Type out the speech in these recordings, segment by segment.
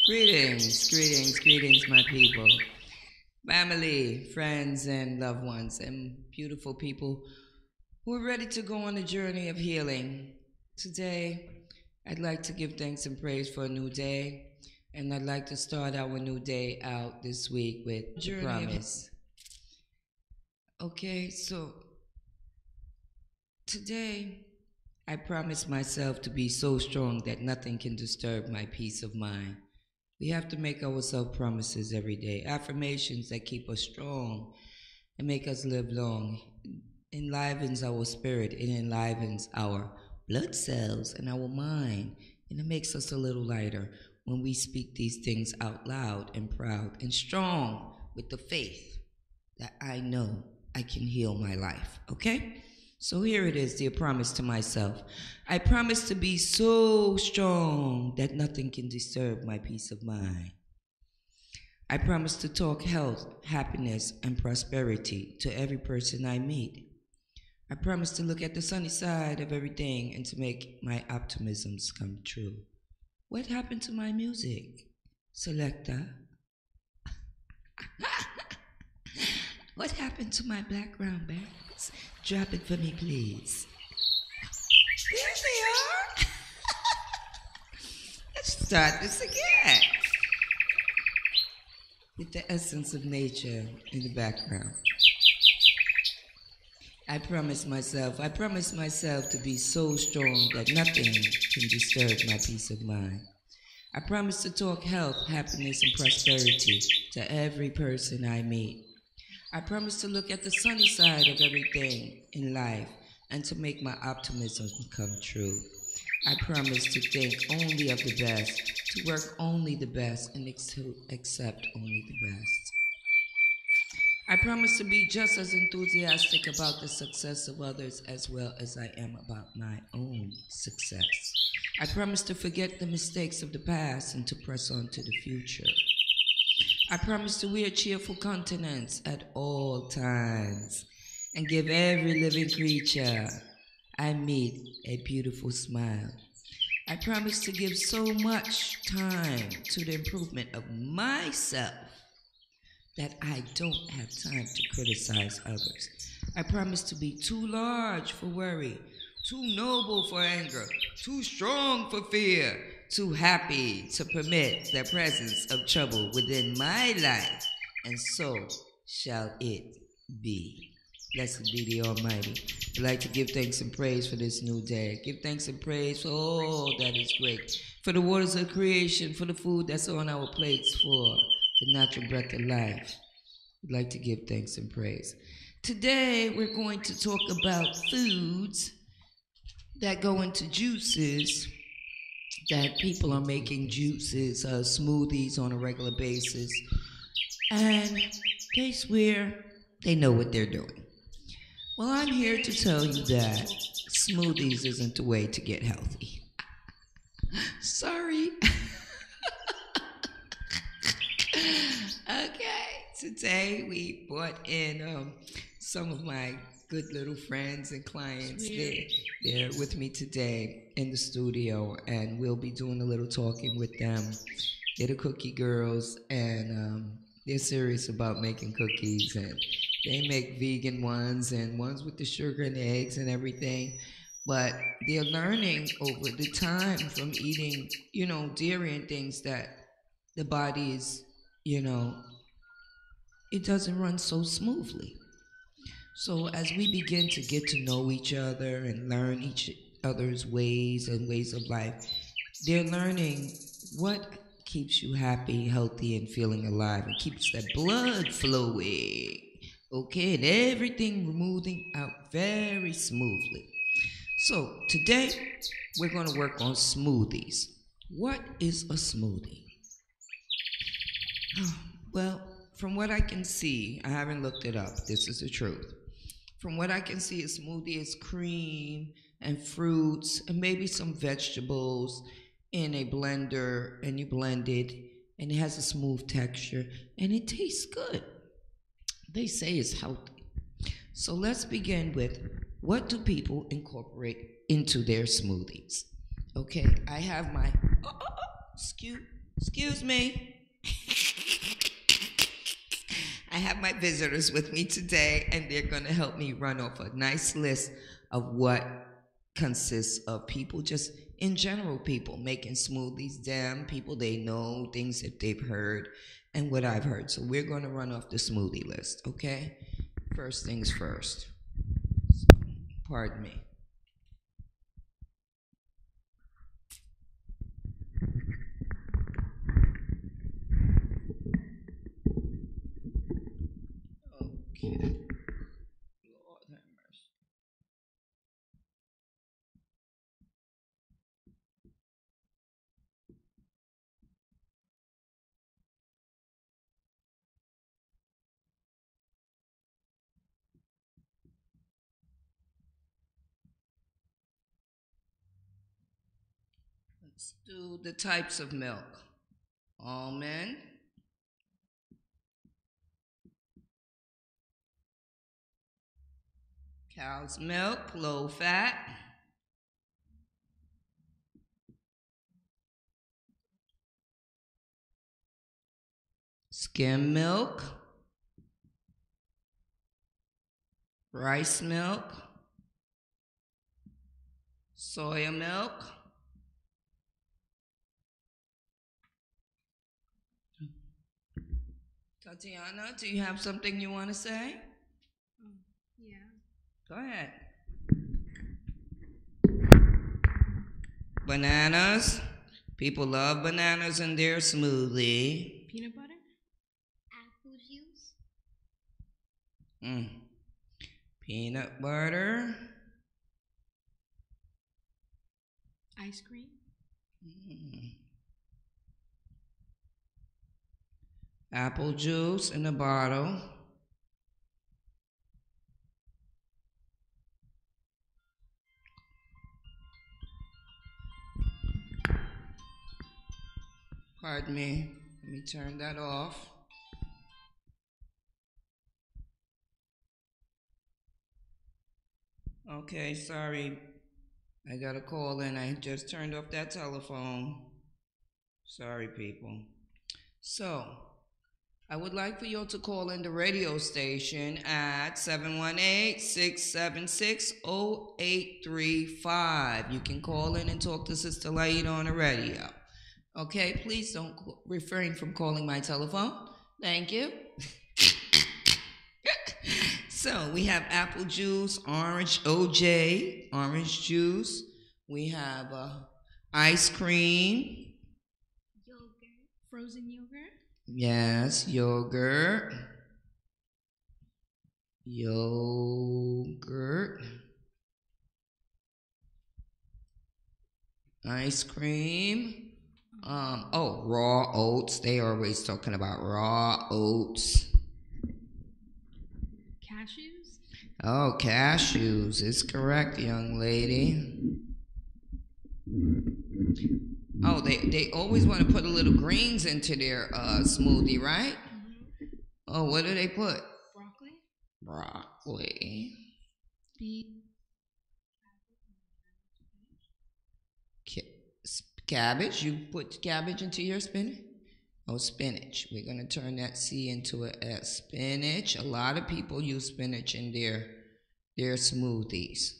Greetings, greetings, greetings, my people, family, friends, and loved ones, and beautiful people who are ready to go on a journey of healing. Today, I'd like to give thanks and praise for a new day, and I'd like to start our new day out this week with the promise. Okay, so today, I promise myself to be so strong that nothing can disturb my peace of mind. We have to make ourselves promises every day, affirmations that keep us strong and make us live long. Enlivens our spirit, it enlivens our blood cells and our mind, and it makes us a little lighter when we speak these things out loud and proud and strong with the faith that I know I can heal my life. Okay? So here it is, dear promise to myself. I promise to be so strong that nothing can disturb my peace of mind. I promise to talk health, happiness, and prosperity to every person I meet. I promise to look at the sunny side of everything and to make my optimisms come true. What happened to my music? Selector? What happened to my background bands? Drop it for me, please. There they are. Let's start this again. With the essence of nature in the background. I promise myself to be so strong that nothing can disturb my peace of mind. I promise to talk health, happiness, and prosperity to every person I meet. I promise to look at the sunny side of everything in life and to make my optimism come true. I promise to think only of the best, to work only the best, and to accept only the best. I promise to be just as enthusiastic about the success of others as well as I am about my own success. I promise to forget the mistakes of the past and to press on to the future. I promise to wear cheerful countenance at all times and give every living creature I meet a beautiful smile. I promise to give so much time to the improvement of myself that I don't have time to criticize others. I promise to be too large for worry, too noble for anger, too strong for fear, too happy to permit the presence of trouble within my life, and so shall it be. Blessed be the Almighty. I'd like to give thanks and praise for this new day. Give thanks and praise for all that is great, for the waters of creation, for the food that's on our plates, for the natural breath of life. I'd like to give thanks and praise. Today, we're going to talk about foods that go into juices, that people are making juices, smoothies on a regular basis, and they swear they know what they're doing. Well, I'm here to tell you that smoothies isn't the way to get healthy. Sorry. Okay, today we brought in some of my good little friends and clients. They're with me today in the studio, and we'll be doing a little talking with them. They're the cookie girls, and they're serious about making cookies, and they make vegan ones and ones with the sugar and eggs and everything. But they're learning over the time from eating, dairy and things that the body is, you know, it doesn't run so smoothly. So as we begin to get to know each other and learn each other's ways and ways of life, they're learning what keeps you happy, healthy, and feeling alive, and keeps that blood flowing. Okay, and everything moving out very smoothly. So today we're going to work on smoothies. What is a smoothie? Well, from what I can see, I haven't looked it up. This is the truth. From what I can see, a smoothie is cream and fruits and maybe some vegetables in a blender, and you blend it, and it has a smooth texture, and it tastes good. They say it's healthy. So let's begin with, what do people incorporate into their smoothies? Okay, I have my, excuse Excuse me. I have my visitors with me today, and they're going to help me run off a nice list of what consists of people, just in general, people making smoothies, them, people they know, things that they've heard, and what I've heard. So we're going to run off the smoothie list, okay? First things first. So, pardon me. Okay. Lord have mercy. Let's do the types of milk. Almond, cow's milk, low fat, skim milk, rice milk, soya milk, Tatiana, do you have something you want to say? Yeah. Go ahead. Bananas. People love bananas in their smoothie. Peanut butter? Apple juice? Peanut butter. Ice cream? Apple juice in a bottle. Pardon me. Let me turn that off. Okay, sorry. I got a call and I just turned off that telephone. Sorry, people. So, I would like for you all to call in the radio station at 718-676-0835. You can call in and talk to Sister Laida on the radio. Okay, please don't refrain from calling my telephone. Thank you. So we have apple juice, orange OJ, orange juice. We have ice cream. Yogurt. Frozen yogurt? Yes, yogurt. Yogurt. Ice cream. Raw oats. They are always talking about raw oats. Cashews? Oh, cashews is correct, young lady. Oh, they always want to put a little greens into their smoothie, right? Oh, what do they put? Broccoli? Broccoli. Cabbage. You put cabbage into your spinach? Oh, spinach. We're going to turn that C into a S. Spinach. A lot of people use spinach in their smoothies.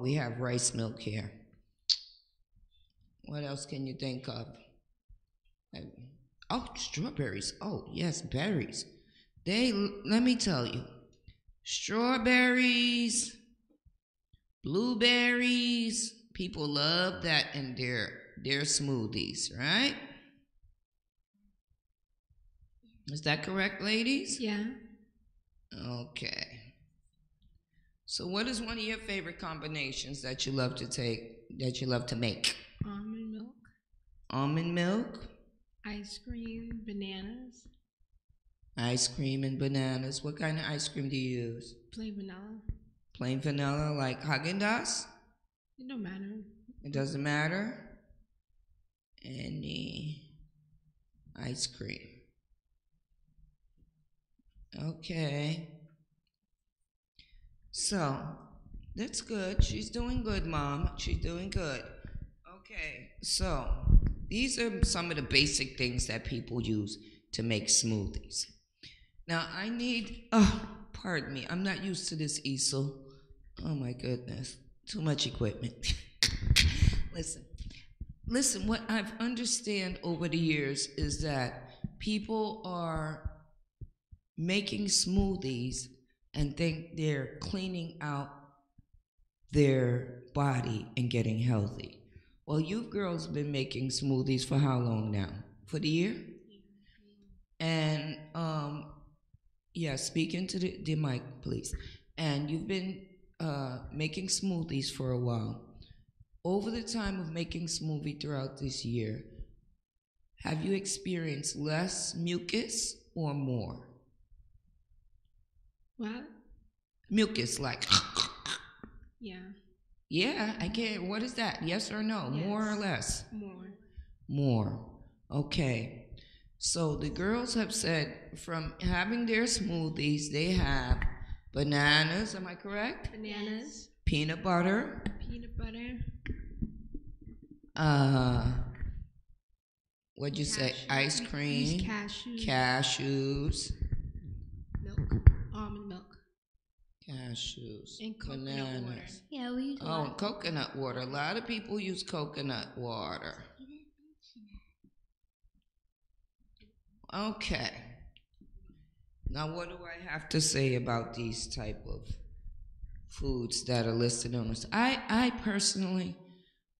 We have rice milk here. What else can you think of? Oh, strawberries. Oh, yes, berries. Let me tell you, strawberries, blueberries, people love that in their smoothies, right? Is that correct, ladies? Yeah. Okay. So what is one of your favorite combinations that you love to make? Almond milk. Almond milk? Ice cream, bananas. Ice cream and bananas. What kind of ice cream do you use? Plain vanilla. Plain vanilla, like Haagen-Dazs? It don't matter. It doesn't matter? Any ice cream. Okay. So, That's good. She's doing good, Mom. She's doing good. Okay, so these are some of the basic things that people use to make smoothies. Now, I need, oh, pardon me, I'm not used to this easel. Oh my goodness, too much equipment. Listen, listen, what I've understand over the years is that people are making smoothies and think they're cleaning out their body and getting healthy. Well, you girls been making smoothies for how long now? For the year? And yeah, speak into the mic, please. And you've been making smoothies for a while. Over the time of making smoothie throughout this year, have you experienced less mucus or more? What? Mucus, like, Yeah. yeah, I can't. What is that? Yes or no? Yes. More or less? More. More. Okay. So the girls have said from having their smoothies, they have bananas, am I correct? Bananas. Peanut butter. Peanut butter. Uh, what'd you say? Cashew. Ice We cream. use cashews. Cashews. Milk. Almond milk. Cashews. And coconut bananas. water. Yeah, we use a Oh, lot. and coconut water. A lot of people use coconut water. Okay. Now, what do I have to say about these type of foods that are listed on this? I personally,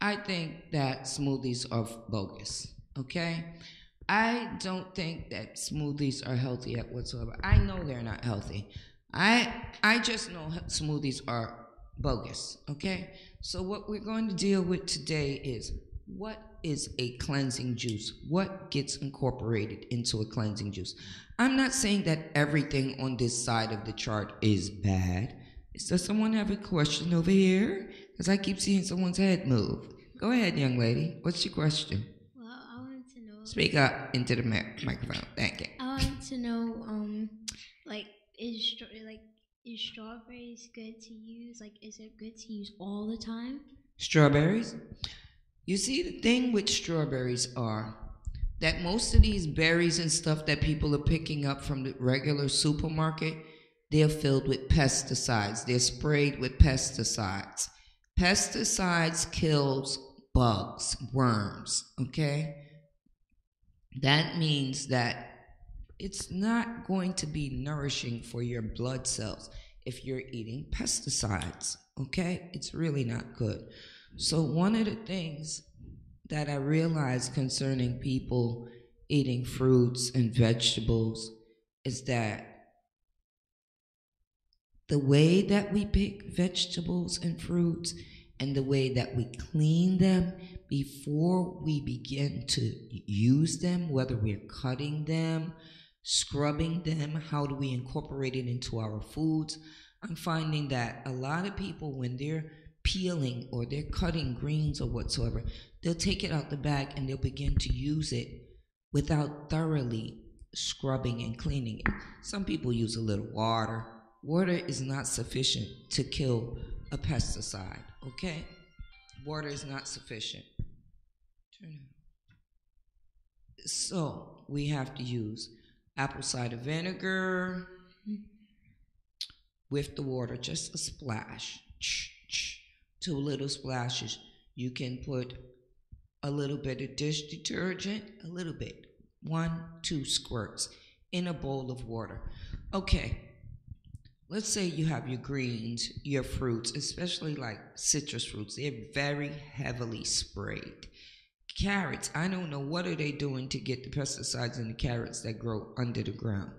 I think that smoothies are bogus. Okay, I don't think that smoothies are healthy at whatsoever. I know they're not healthy. I just know smoothies are bogus. Okay, so what we're going to deal with today is what is a cleansing juice? What gets incorporated into a cleansing juice? I'm not saying that everything on this side of the chart is bad. Does someone have a question over here? Because I keep seeing someone's head move. Go ahead, young lady. What's your question? Well, I wanted to know. Speak up into the microphone. Thank you. I wanted to know, like, is strawberries good to use? Like, is it good to use all the time? Strawberries? You see, the thing with strawberries are that most of these berries and stuff that people are picking up from the regular supermarket, they're filled with pesticides. They're sprayed with pesticides. Pesticides kills bugs, worms, okay? That means that it's not going to be nourishing for your blood cells if you're eating pesticides, okay? It's really not good. So one of the things that I realized concerning people eating fruits and vegetables is that the way that we pick vegetables and fruits and the way that we clean them before we begin to use them, whether we're cutting them, scrubbing them, how do we incorporate it into our foods? I'm finding that a lot of people, when they're peeling or they're cutting greens or whatsoever, they'll take it out the bag and they'll begin to use it without thoroughly scrubbing and cleaning it. Some people use a little water. Water is not sufficient to kill a pesticide, okay? Water is not sufficient. So we have to use apple cider vinegar with the water, just a splash, 2 little splashes. You can put a little bit of dish detergent, a little bit, 1-2 squirts in a bowl of water. Okay, let's say you have your greens, your fruits, especially like citrus fruits. They're very heavily sprayed. Carrots, I don't know what are they doing to get the pesticides in the carrots that grow under the ground.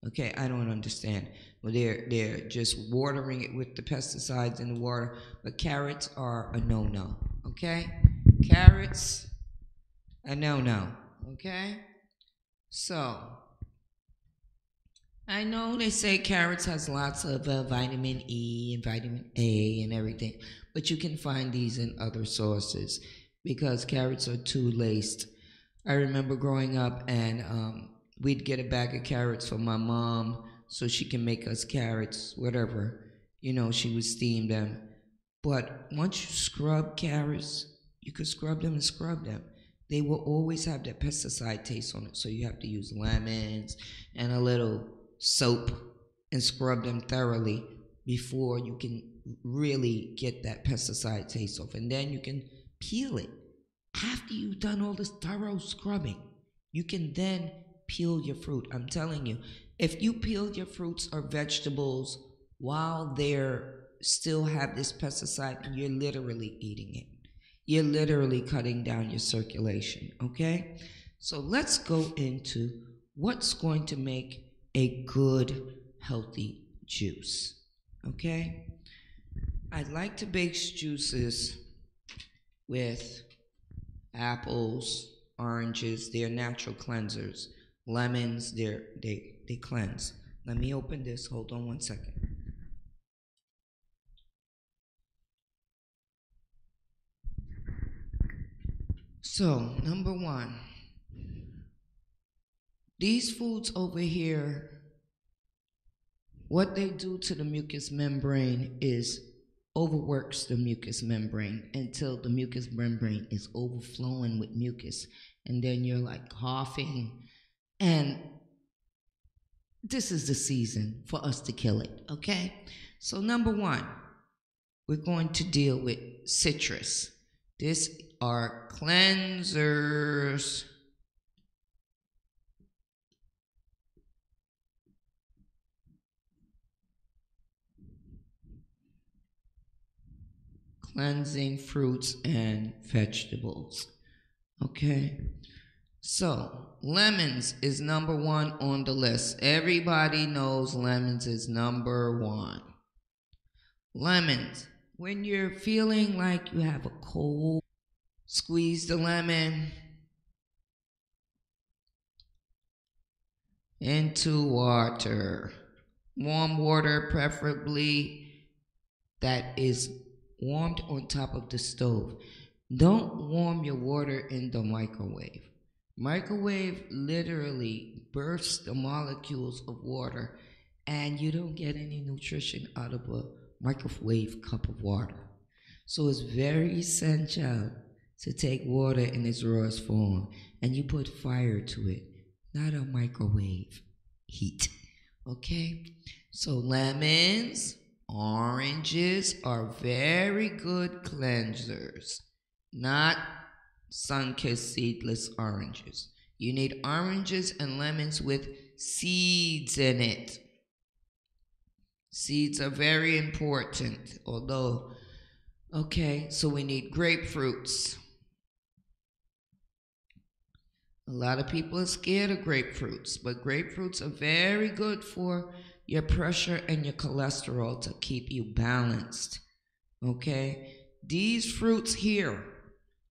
Okay, I don't understand. Well, they're just watering it with the pesticides in the water, but carrots are a no-no. Okay, carrots, a no-no. Okay, so I know they say carrots has lots of vitamin E and vitamin A and everything, but you can find these in other sources because carrots are too laced. I remember growing up and we'd get a bag of carrots for my mom so she can make us carrots, whatever. You know, she would steam them. But once you scrub carrots, you could scrub them and scrub them. They will always have that pesticide taste on it. So you have to use lemons and a little soap and scrub them thoroughly before you can really get that pesticide taste off. And then you can peel it. After you've done all this thorough scrubbing, you can then peel your fruit. I'm telling you, if you peel your fruits or vegetables while they're still have this pesticide, you're literally eating it. You're literally cutting down your circulation, okay? So let's go into what's going to make a good, healthy juice, okay? I'd like to base juices with apples, oranges, they're natural cleansers. Lemons, they cleanse. Let me open this. Hold on one second. So, number one, these foods over here, what they do to the mucous membrane is overworks the mucous membrane until the mucous membrane is overflowing with mucus. And then you're like coughing. And this is the season for us to kill it, okay? So number one, we're going to deal with citrus. These are cleansers. Cleansing fruits and vegetables. Okay? So, lemons is number one on the list. Everybody knows lemons is number one. Lemons. When you're feeling like you have a cold, squeeze the lemon into water. Warm water, preferably, that is warmed on top of the stove. Don't warm your water in the microwave. Microwave literally bursts the molecules of water, and you don't get any nutrition out of a microwave cup of water. So it's very essential to take water in its rawest form and you put fire to it, not a microwave heat. Okay? So lemons, oranges are very good cleansers, not sun-kissed seedless oranges. You need oranges and lemons with seeds in it. Seeds are very important, although, okay, so we need grapefruits. A lot of people are scared of grapefruits, but grapefruits are very good for your pressure and your cholesterol to keep you balanced. Okay? These fruits here,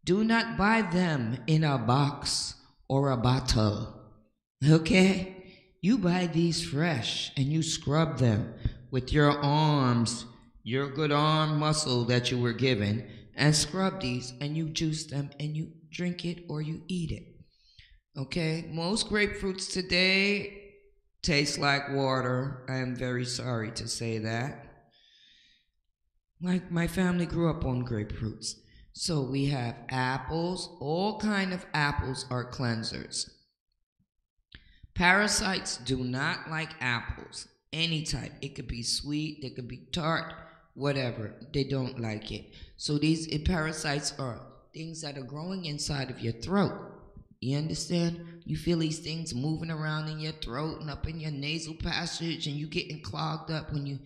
do not buy them in a box or a bottle. Okay? You buy these fresh and you scrub them with your arms, your good arm muscle that you were given, and scrub these and you juice them and you drink it or you eat it. Okay? Most grapefruits today taste like water. I am very sorry to say that. My family grew up on grapefruits. So we have apples. All kind of apples are cleansers. Parasites do not like apples. Any type. It could be sweet, it could be tart, whatever. They don't like it. So these parasites are things that are growing inside of your throat. You understand? You feel these things moving around in your throat and up in your nasal passage, and you getting clogged up when you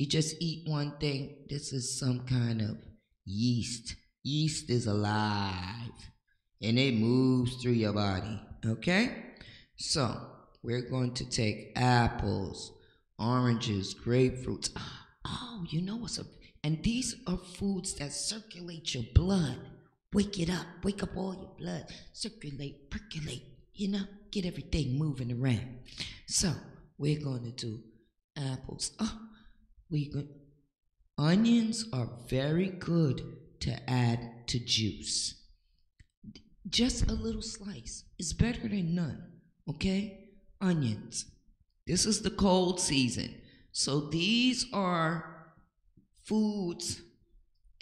just eat one thing. This is some kind of yeast. Yeast is alive, and it moves through your body, okay? So, we're going to take apples, oranges, grapefruits. Oh, you know what's up? And these are foods that circulate your blood. Wake it up. Wake up all your blood. Circulate, percolate, get everything moving around. So, we're going to do apples. Onions are very good to add to juice. Just a little slice is better than none, okay? Onions. This is the cold season. So these are foods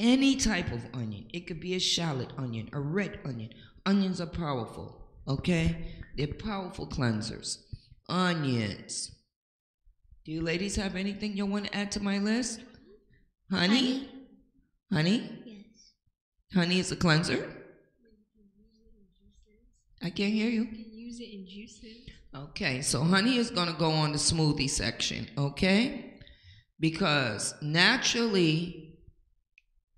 Any type of onion. It could be a shallot onion, a red onion. Onions are powerful, okay? They're powerful cleansers. Onions. Do you ladies have anything you want to add to my list? Honey? Honey? Yes. Honey is a cleanser? I can't hear you. You can use it in juices. Okay, so honey is going to go on the smoothie section, okay? Because naturally,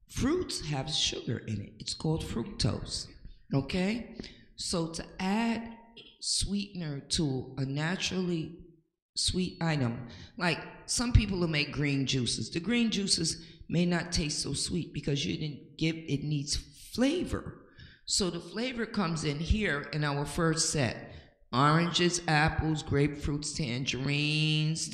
fruits have sugar in it. It's called fructose, okay? So to add sweetener to a naturally sweet item, like some people will make green juices. The green juices may not taste so sweet because you didn't give it needs flavor. So the flavor comes in here in our first set. Oranges, apples, grapefruits, tangerines.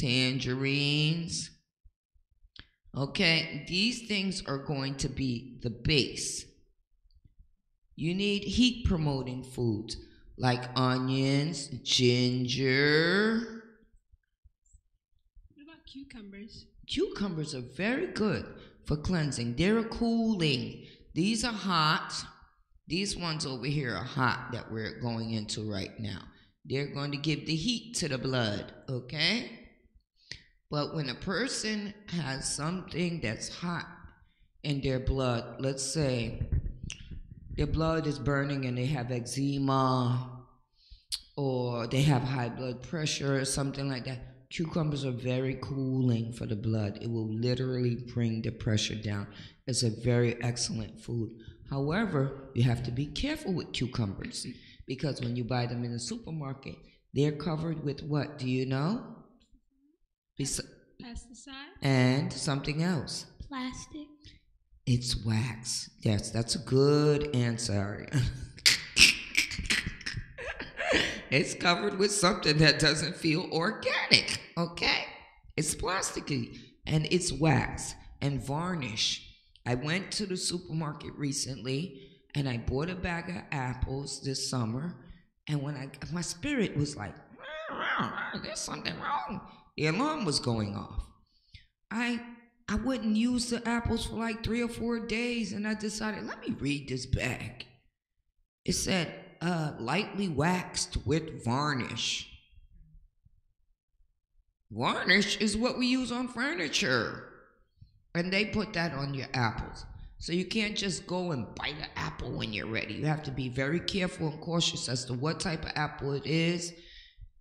Okay, these things are going to be the base. You need heat promoting foods like onions, ginger. What about cucumbers? Cucumbers are very good for cleansing. They're cooling. These are hot. These ones over here are hot that we're going into right now. They're going to give the heat to the blood, okay? But when a person has something that's hot in their blood, let's say their blood is burning and they have eczema or they have high blood pressure or something like that, cucumbers are very cooling for the blood. It will literally bring the pressure down. It's a very excellent food. However, you have to be careful with cucumbers because when you buy them in the supermarket, they're covered with what? Do you know? Pesticide? And something else. Plastic. It's wax. Yes, that's a good answer. It's covered with something that doesn't feel organic, okay? It's plasticky and it's wax and varnish. I went to the supermarket recently and I bought a bag of apples this summer, and when my spirit was like, there's something wrong. The alarm was going off. I wouldn't use the apples for like 3 or 4 days, and I decided, let me read this bag. It said, lightly waxed with varnish. Varnish is what we use on furniture. And they put that on your apples. So you can't just go and bite an apple when you're ready. You have to be very careful and cautious as to what type of apple it is.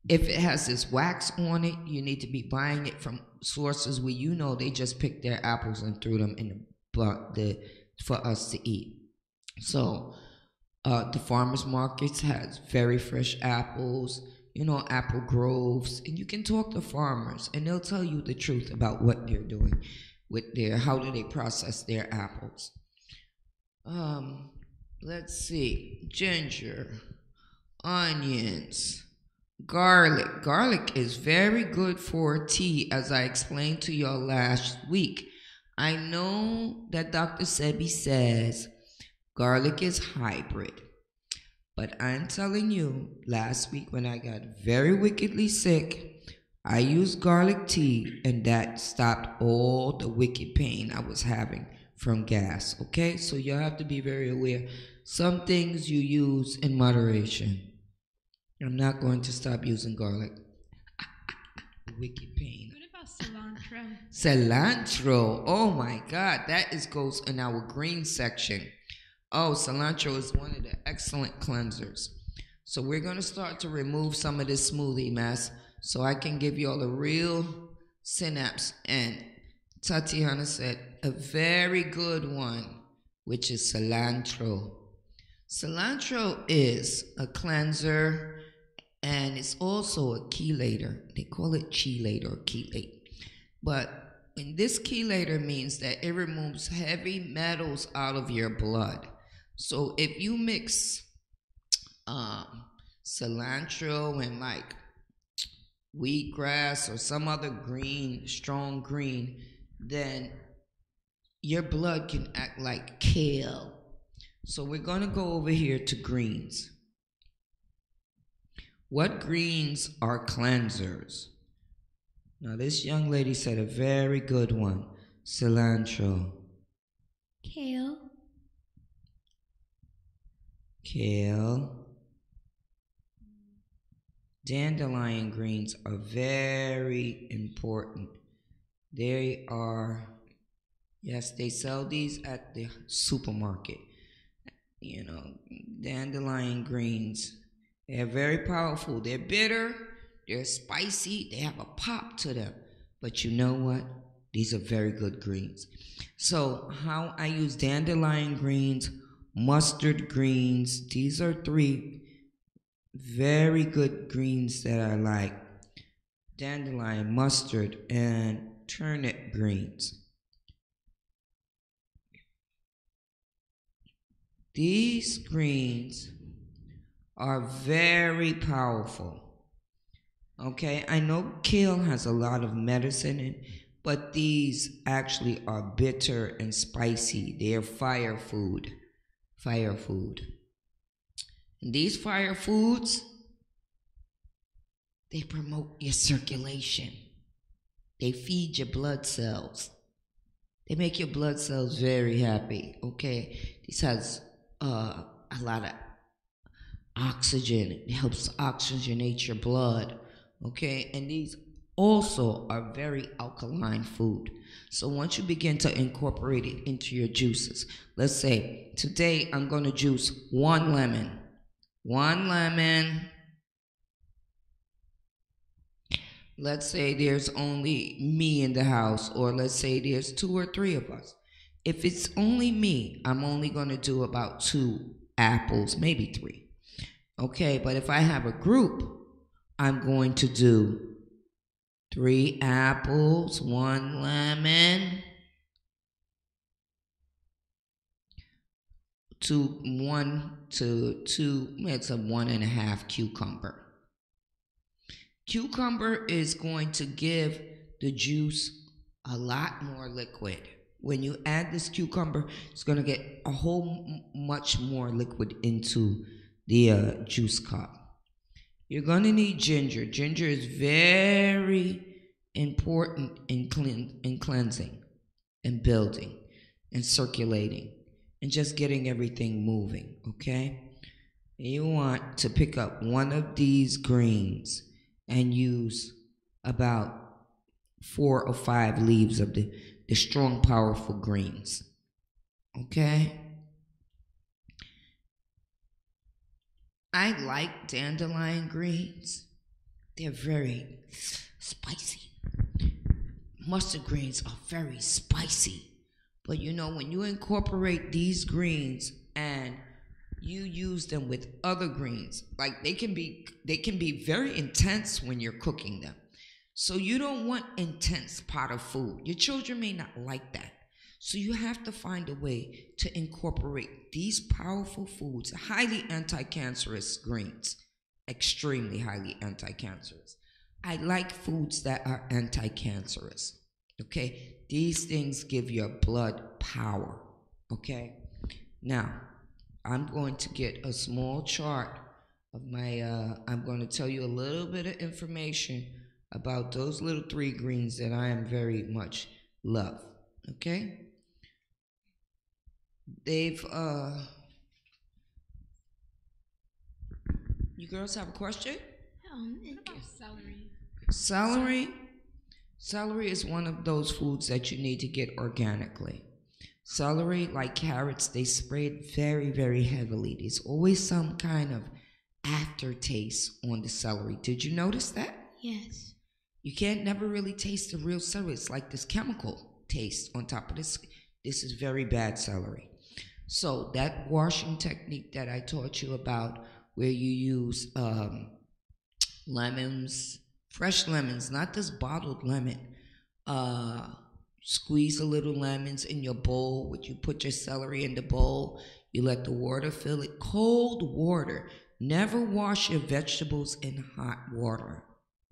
If it has this wax on it, you need to be buying it from sources where you know they just picked their apples and threw them in for us to eat. So the farmers markets has very fresh apples, apple groves, and you can talk to farmers and they'll tell you the truth about what they're doing with how do they process their apples. Let's see, ginger, onions, garlic. Garlic is very good for tea, as I explained to y'all last week. I know that Dr. Sebi says garlic is hybrid, but I'm telling you, last week when I got very wickedly sick, I used garlic tea and that stopped all the wicked pain I was having from gas, okay? So you have to be very aware. Some things you use in moderation. I'm not going to stop using garlic. Wicked pain. What about cilantro? Cilantro. Oh my God, that goes in our green section. Oh, cilantro is one of the excellent cleansers. So we're going to start to remove some of this smoothie mess so I can give you all a real synapse. And Tatiana said a very good one, which is cilantro. Cilantro is a cleanser and it's also a chelator. They call it chelate or chelate. But this chelator means that it removes heavy metals out of your blood. So if you mix cilantro and like wheatgrass or some other green, strong green, then your blood can act like kale. So we're going to go over here to greens. What greens are cleansers? Now this young lady said a very good one, cilantro. Kale. Kale. Dandelion greens are very important. They are, yes, they sell these at the supermarket. You know, dandelion greens. They're very powerful. They're bitter, they're spicy, they have a pop to them. But you know what? These are very good greens. So, how I use dandelion greens, mustard greens, these are three very good greens that I like. Dandelion, mustard, and turnip greens. These greens are very powerful. Okay, I know kale has a lot of medicine in, but these actually are bitter and spicy. They are fire food. Fire food. And these fire foods, they promote your circulation. They feed your blood cells. They make your blood cells very happy. Okay, this has a lot of oxygen. It helps oxygenate your blood. Okay, and these also are very alkaline food. So once you begin to incorporate it into your juices, let's say today I'm going to juice one lemon. One lemon. Let's say there's only me in the house, or let's say there's two or three of us. If it's only me, I'm only going to do about 2 apples, maybe 3. Okay, but if I have a group, I'm going to do 3 apples, 1 lemon, 1 to 2, it's a 1.5 cucumber. Cucumber is going to give the juice a lot more liquid. When you add this cucumber, it's going to get a whole much more liquid into the juice cup. You're going to need ginger. Ginger is very important in cleansing and building and circulating and just getting everything moving, okay? You want to pick up one of these greens and use about 4 or 5 leaves of the strong, powerful greens. Okay? I like dandelion greens. They're very spicy. Mustard greens are very spicy. But you know, when you incorporate these greens and you use them with other greens, like they can be very intense when you're cooking them. So you don't want intense pot of food. Your children may not like that. So you have to find a way to incorporate these powerful foods, highly anti-cancerous greens, extremely highly anti-cancerous. I like foods that are anti-cancerous. Okay? These things give your blood power. Okay? Now, I'm going to get a small chart of my, I'm going to tell you a little bit of information about those little 3 greens that I am very much love. Okay? They've, you girls have a question? What about celery? Celery? Celery is one of those foods that you need to get organically. Celery, like carrots, they spray it very, very heavily. There's always some kind of aftertaste on the celery. Did you notice that? Yes. You can't never really taste the real celery. It's like this chemical taste on top of this. This is very bad celery. So that washing technique that I taught you about, where you use lemons, fresh lemons, not this bottled lemon. Squeeze a little lemons in your bowl. Would you put your celery in the bowl? You let the water fill it. Cold water. Never wash your vegetables in hot water.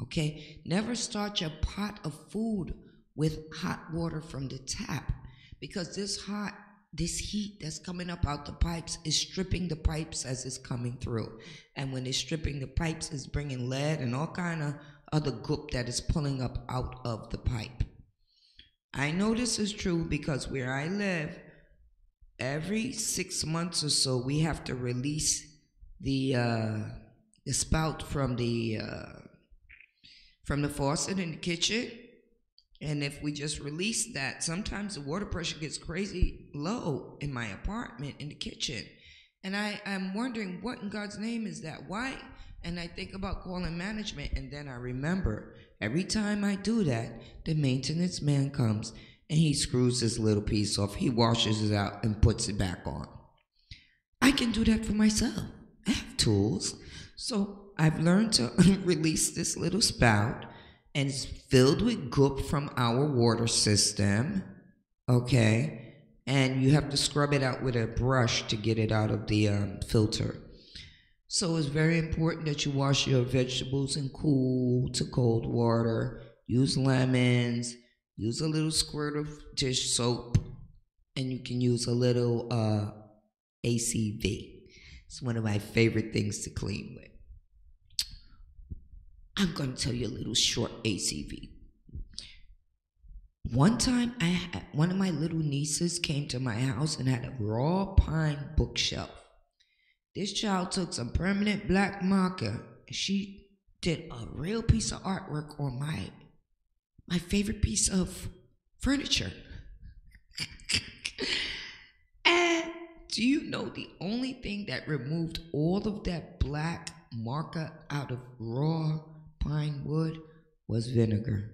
Okay? Never start your pot of food with hot water from the tap, because this heat that's coming up out the pipes is stripping the pipes as it's coming through. And when it's stripping the pipes, it's bringing lead and all kind of other goop that is pulling up out of the pipe. I know this is true because where I live, every 6 months or so, we have to release the spout from the faucet in the kitchen. And if we just release that, sometimes the water pressure gets crazy low in my apartment in the kitchen. And I'm wondering, what in God's name is that? Why? And I think about calling management, and then I remember every time I do that, the maintenance man comes and he screws this little piece off. He washes it out and puts it back on. I can do that for myself. I have tools. So I've learned to release this little spout, and it's filled with goop from our water system. Okay. And you have to scrub it out with a brush to get it out of the filter. So it's very important that you wash your vegetables in cool to cold water. Use lemons. Use a little squirt of dish soap. And you can use a little ACV. It's one of my favorite things to clean with. I'm going to tell you a little short ACV. One time, one of my little nieces came to my house and had a raw pine bookshelf. This child took some permanent black marker and she did a real piece of artwork on my favorite piece of furniture. And do you know the only thing that removed all of that black marker out of raw pine wood was vinegar?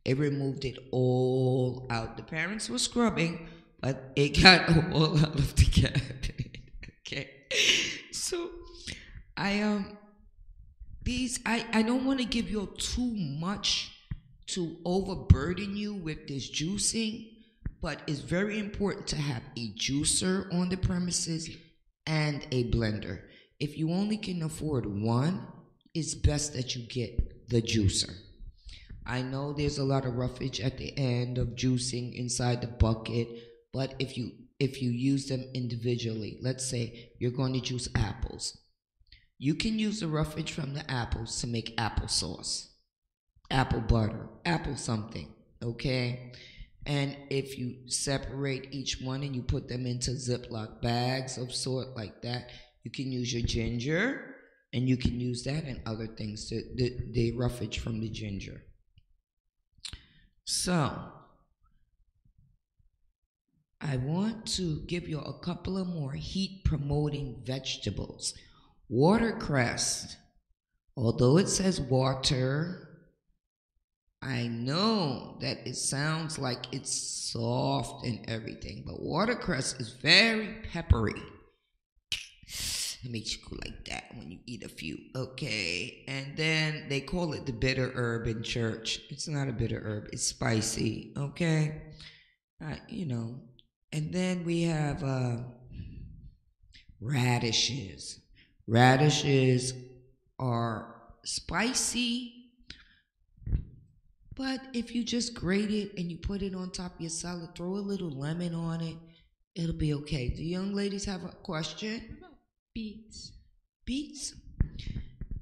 It removed it all out. The parents were scrubbing, but it got all out of the cabinet. Okay. So I don't want to give you too much to overburden you with this juicing, but it's very important to have a juicer on the premises and a blender. If you only can afford one, it's best that you get the juicer. I know there's a lot of roughage at the end of juicing inside the bucket, but if you use them individually, let's say you're going to juice apples, you can use the roughage from the apples to make applesauce, apple butter, apple something, okay? And if you separate each one and you put them into Ziploc bags of sort like that, you can use your ginger, and you can use that and other things, the roughage from the ginger. So, I want to give you a couple of more heat-promoting vegetables. Watercress, although it says water, I know that it sounds like it's soft and everything, but watercress is very peppery. It makes you go like that when you eat a few, okay? And then they call it the bitter herb in church. It's not a bitter herb. It's spicy, okay? And then we have radishes. Radishes are spicy, but if you just grate it and you put it on top of your salad, throw a little lemon on it, it'll be okay. Do young ladies have a question? Beets. Beets?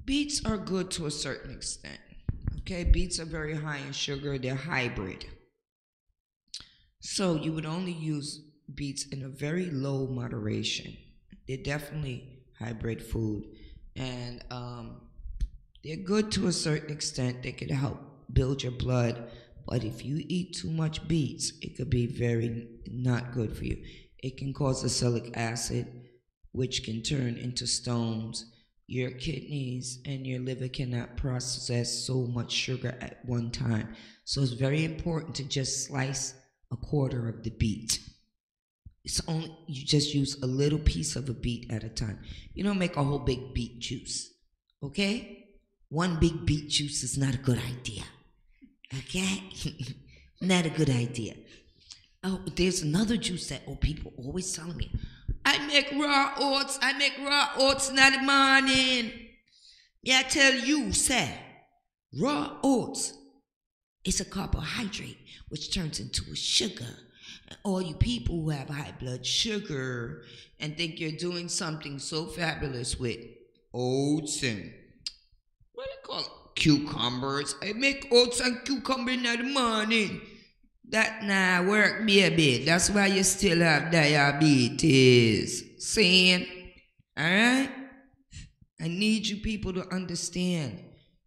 Beets are good to a certain extent. Okay, beets are very high in sugar. They're hybrid. So you would only use beets in a very low moderation. They're definitely hybrid food. And they're good to a certain extent. They could help build your blood. But if you eat too much beets, it could be very not good for you. It can cause acylic acid, which can turn into stones. Your kidneys and your liver cannot process so much sugar at one time. So it's very important to just slice a quarter of the beet. You just use a little piece of a beet at a time. You don't make a whole big beet juice, okay? One big beet juice is not a good idea, okay? Not a good idea. Oh, there's another juice that people always telling me. I make raw oats in the morning. Yeah, I tell you, sir, raw oats is a carbohydrate which turns into a sugar. And all you people who have high blood sugar and think you're doing something so fabulous with oats and what do you call it? Cucumbers. I make oats and cucumber in the morning. That not work, baby. That's why you still have diabetes. Saying, alright? I need you people to understand.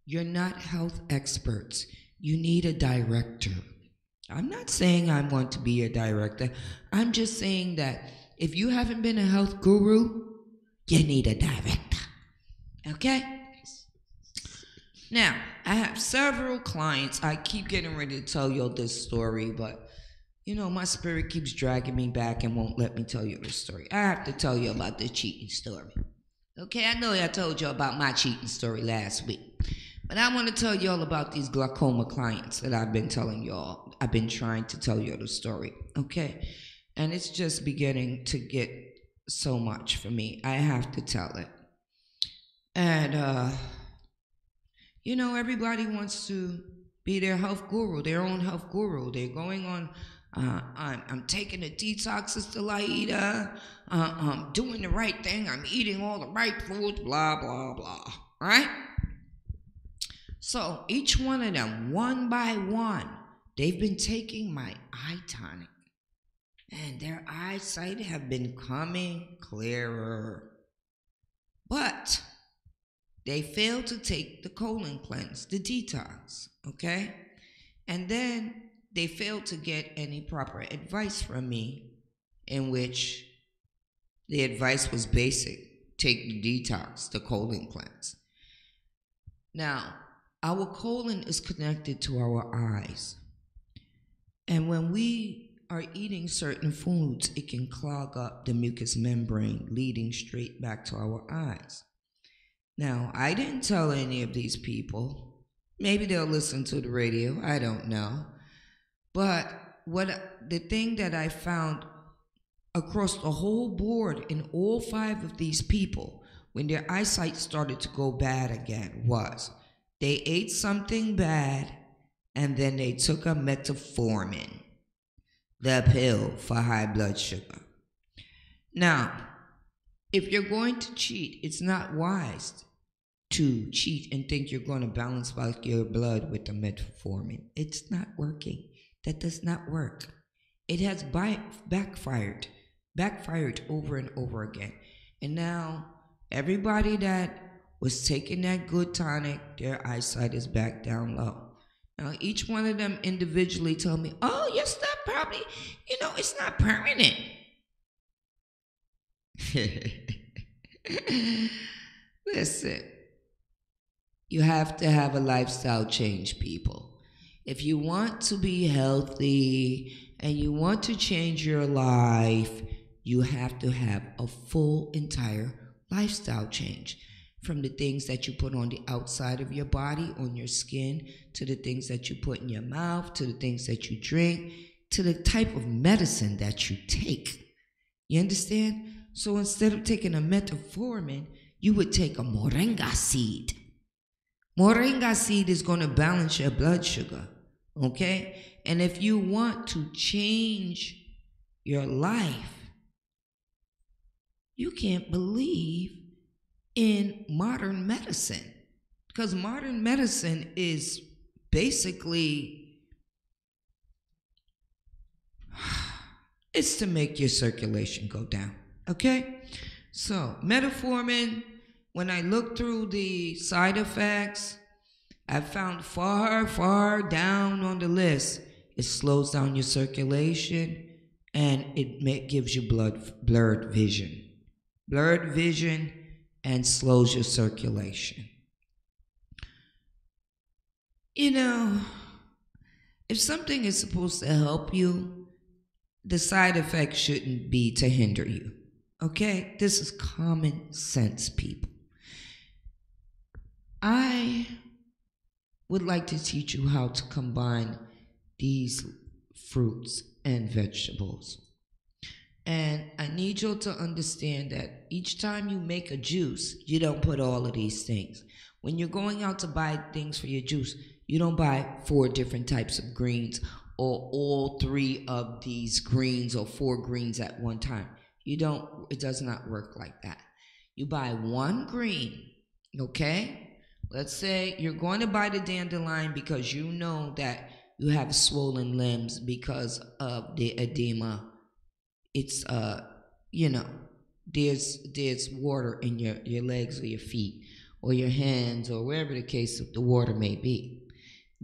You're not health experts. You need a director. I'm not saying I want to be a director. I'm just saying that if you haven't been a health guru, you need a director. Okay? Now, I have several clients. I keep getting ready to tell you this story, but my spirit keeps dragging me back and won't let me tell you the story. I have to tell you about the cheating story. Okay, I know I told you about my cheating story last week, but I want to tell you all about these glaucoma clients that I've been telling y'all. I've been trying to tell you the story, okay? And it's just beginning to get so much for me. I have to tell it. And, everybody wants to be their health guru, their own health guru. They're going on, I'm taking the detoxes to Laida, I'm doing the right thing, I'm eating all the right foods, blah, blah, blah, right? So each one of them, one by one, they've been taking my eye tonic, and their eyesight have been coming clearer. But they failed to take the colon cleanse, the detox, okay? And then they failed to get any proper advice from me, in which the advice was basic: take the detox, the colon cleanse. Now, our colon is connected to our eyes. And when we are eating certain foods, it can clog up the mucous membrane, leading straight back to our eyes. Now, I didn't tell any of these people. Maybe they'll listen to the radio. I don't know. But the thing that I found across the whole board in all 5 of these people, when their eyesight started to go bad again, was they ate something bad and then they took a metformin, the pill for high blood sugar. Now, if you're going to cheat, it's not wise to cheat and think you're going to balance out your blood with the metformin. It's not working. That does not work. It has backfired over and over again. And now, everybody that was taking that good tonic, their eyesight is back down low. Now, each one of them individually told me, oh, your stuff probably, it's not permanent. Listen, you have to have a lifestyle change, people. If you want to be healthy and you want to change your life, you have to have a full, entire lifestyle change. From the things that you put on the outside of your body, on your skin, to the things that you put in your mouth, to the things that you drink, to the type of medicine that you take. You understand? So instead of taking a metformin, you would take a moringa seed. Moringa seed is going to balance your blood sugar, okay? And if you want to change your life, you can't believe in modern medicine, because modern medicine is basically, it's to make your circulation go down, okay? So metformin, when I looked through the side effects, I found far down on the list, it slows down your circulation and it gives you blurred vision, and slows your circulation. If something is supposed to help you, the side effect shouldn't be to hinder you. Okay? This is common sense, people. I would like to teach you how to combine these fruits and vegetables. And I need you to understand that each time you make a juice, you don't put all of these things. When you're going out to buy things for your juice, you don't buy 4 different types of greens or all 3 of these greens or 4 greens at one time. It does not work like that. You buy 1 green, okay? Let's say you're going to buy the dandelion because you know that you have swollen limbs because of the edema. It's you know, there's water in your legs or your feet or your hands or wherever the case of the water may be.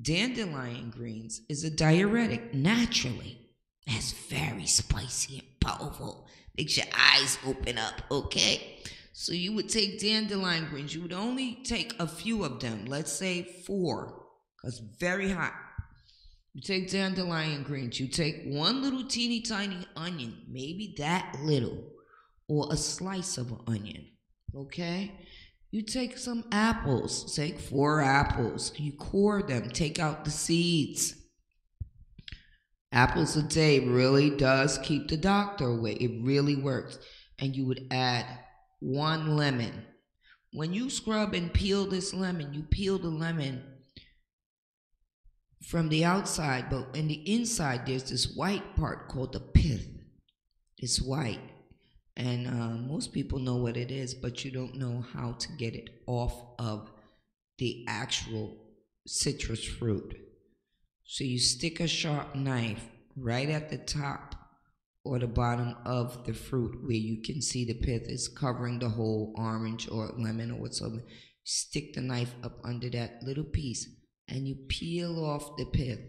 Dandelion greens is a diuretic naturally. That's very spicy and powerful. Makes your eyes open up, okay? So you would take dandelion greens. You would only take a few of them. Let's say 4, because very hot. You take dandelion greens. You take one little teeny tiny onion, maybe that little, or a slice of an onion, okay? You take some apples, take 4 apples. You core them, take out the seeds. Apples a day really does keep the doctor away. It really works. And you would add 1 lemon. When you scrub and peel this lemon, you peel the lemon from the outside, but in the inside there's this white part called the pith. It's white. And most people know what it is, but you don't know how to get it off of the actual citrus fruit. So you stick a sharp knife right at the top or the bottom of the fruit where you can see the pith is covering the whole orange or lemon or whatsoever. Stick the knife up under that little piece and you peel off the pith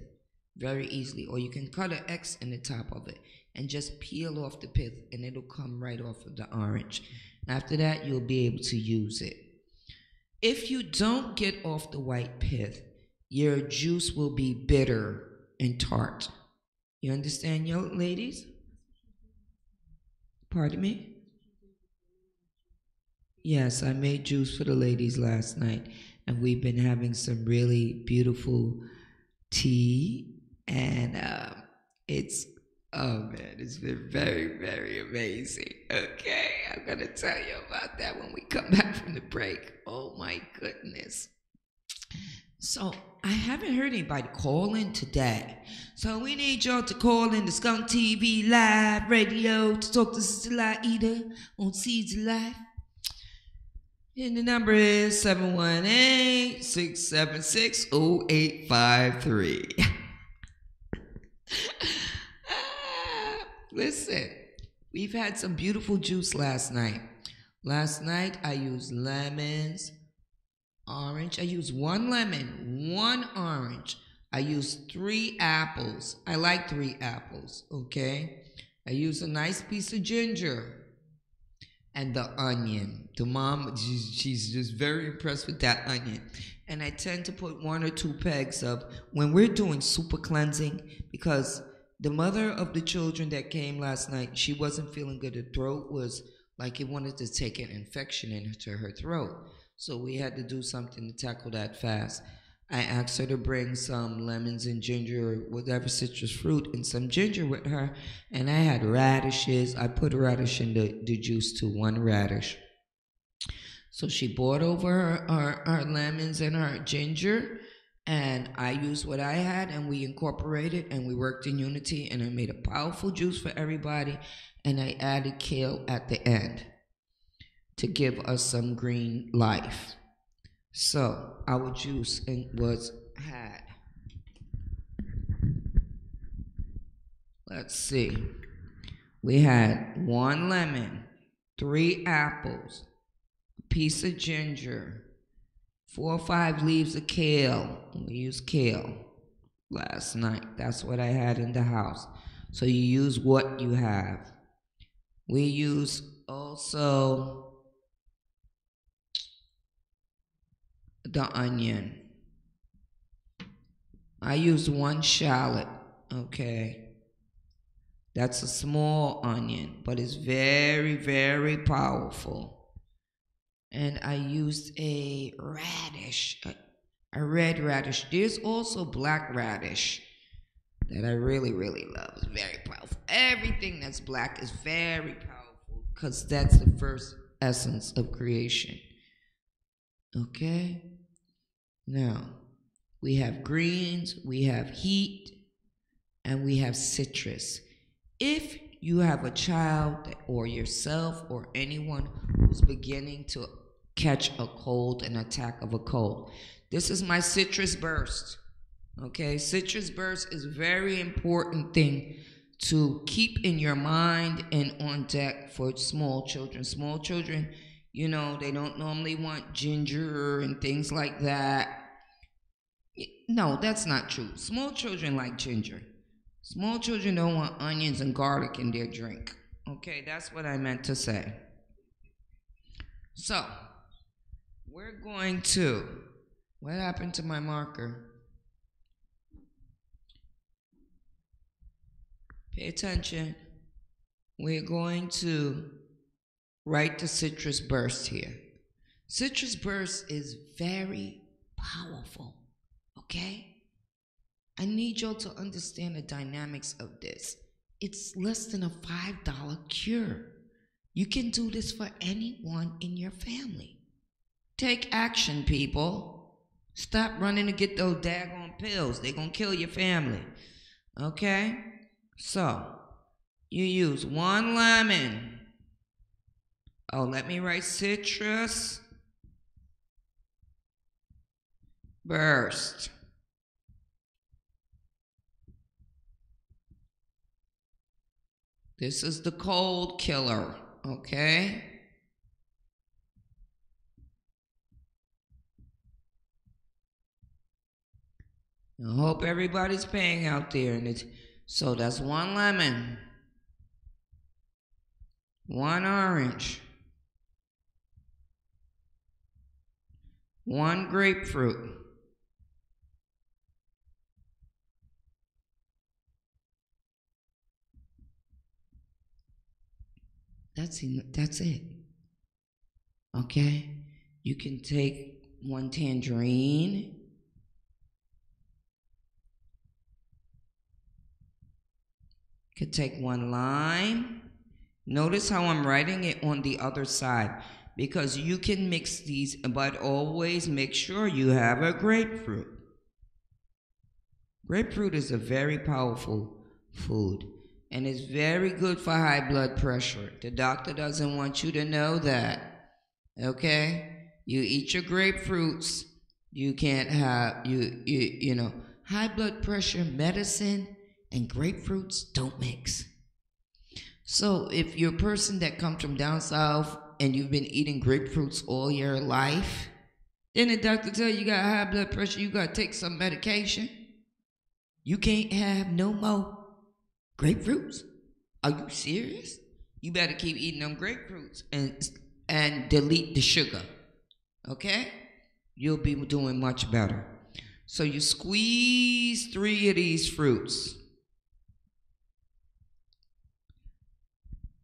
very easily. Or you can cut an X in the top of it and just peel off the pith and it'll come right off of the orange. After that, you'll be able to use it. If you don't get off the white pith, your juice will be bitter and tart. You understand, young ladies? Pardon me? Yes, I made juice for the ladies last night, and we've been having some really beautiful tea, and it's been very, very amazing. Okay, I'm gonna tell you about that when we come back from the break. Oh my goodness. So I haven't heard anybody call in today. So we need y'all to call in the Skunk TV Live Radio to talk to Sister Laida on Seeds of Life. And the number is 718-676-0853. Listen, we've had some beautiful juice last night. Last night I used lemons, orange. I used 1 lemon, 1 orange. I used 3 apples. I like 3 apples, okay? I used a nice piece of ginger and the onion. The mom, she's just very impressed with that onion. And I tend to put 1 or 2 pegs of, when we're doing super cleansing, because the mother of the children that came last night, she wasn't feeling good. Her throat was like it wanted to take an infection into her throat. So we had to do something to tackle that fast. I asked her to bring some lemons and ginger, or whatever citrus fruit, and some ginger with her. And I had radishes. I put a radish in the juice too, 1 radish. So she brought over her lemons and her ginger. And I used what I had and we incorporated and we worked in unity. And I made a powerful juice for everybody. And I added kale at the end to give us some green life. So our juice had, let's see, we had 1 lemon, 3 apples, a piece of ginger, 4 or 5 leaves of kale. We used kale last night. That's what I had in the house. So you use what you have. We use also the onion. I used 1 shallot, okay? That's a small onion, but it's very, very powerful. And I used a radish, a red radish. There's also black radish that I really, really love. It's very powerful. Everything that's black is very powerful because that's the first essence of creation. Okay? Now, we have greens, we have heat, and we have citrus. If you have a child or yourself or anyone who's beginning to catch a cold, an attack of a cold, this is my citrus burst. Okay, citrus burst is a very important thing to keep in your mind and on deck for small children. Small children, they don't normally want ginger and things like that. No, that's not true. Small children like ginger. Small children don't want onions and garlic in their drink. Okay, that's what I meant to say. So, we're going to. What happened to my marker? Pay attention. We're going to write the citrus burst here. Citrus burst is very powerful. Okay? I need y'all to understand the dynamics of this. It's less than a $5 cure. You can do this for anyone in your family. Take action, people. Stop running to get those daggone pills. They're going to kill your family. Okay? So, you use 1 lemon. Oh, let me write citrus burst. This is the cold killer, okay? I hope everybody's paying out there. So that's 1 lemon, 1 orange, 1 grapefruit, that's it. Okay? You can take 1 tangerine. You can take 1 lime. Notice how I'm writing it on the other side, because you can mix these, but always make sure you have a grapefruit. Grapefruit is a very powerful food, and it's very good for high blood pressure. The doctor doesn't want you to know that. Okay? You eat your grapefruits. You can't have, high blood pressure medicine and grapefruits don't mix. So if you're a person that comes from down south and you've been eating grapefruits all your life, then the doctor tell you got high blood pressure, you got to take some medication. You can't have no more grapefruits. Are you serious? You better keep eating them grapefruits and delete the sugar. Okay? You'll be doing much better. So you squeeze 3 of these fruits.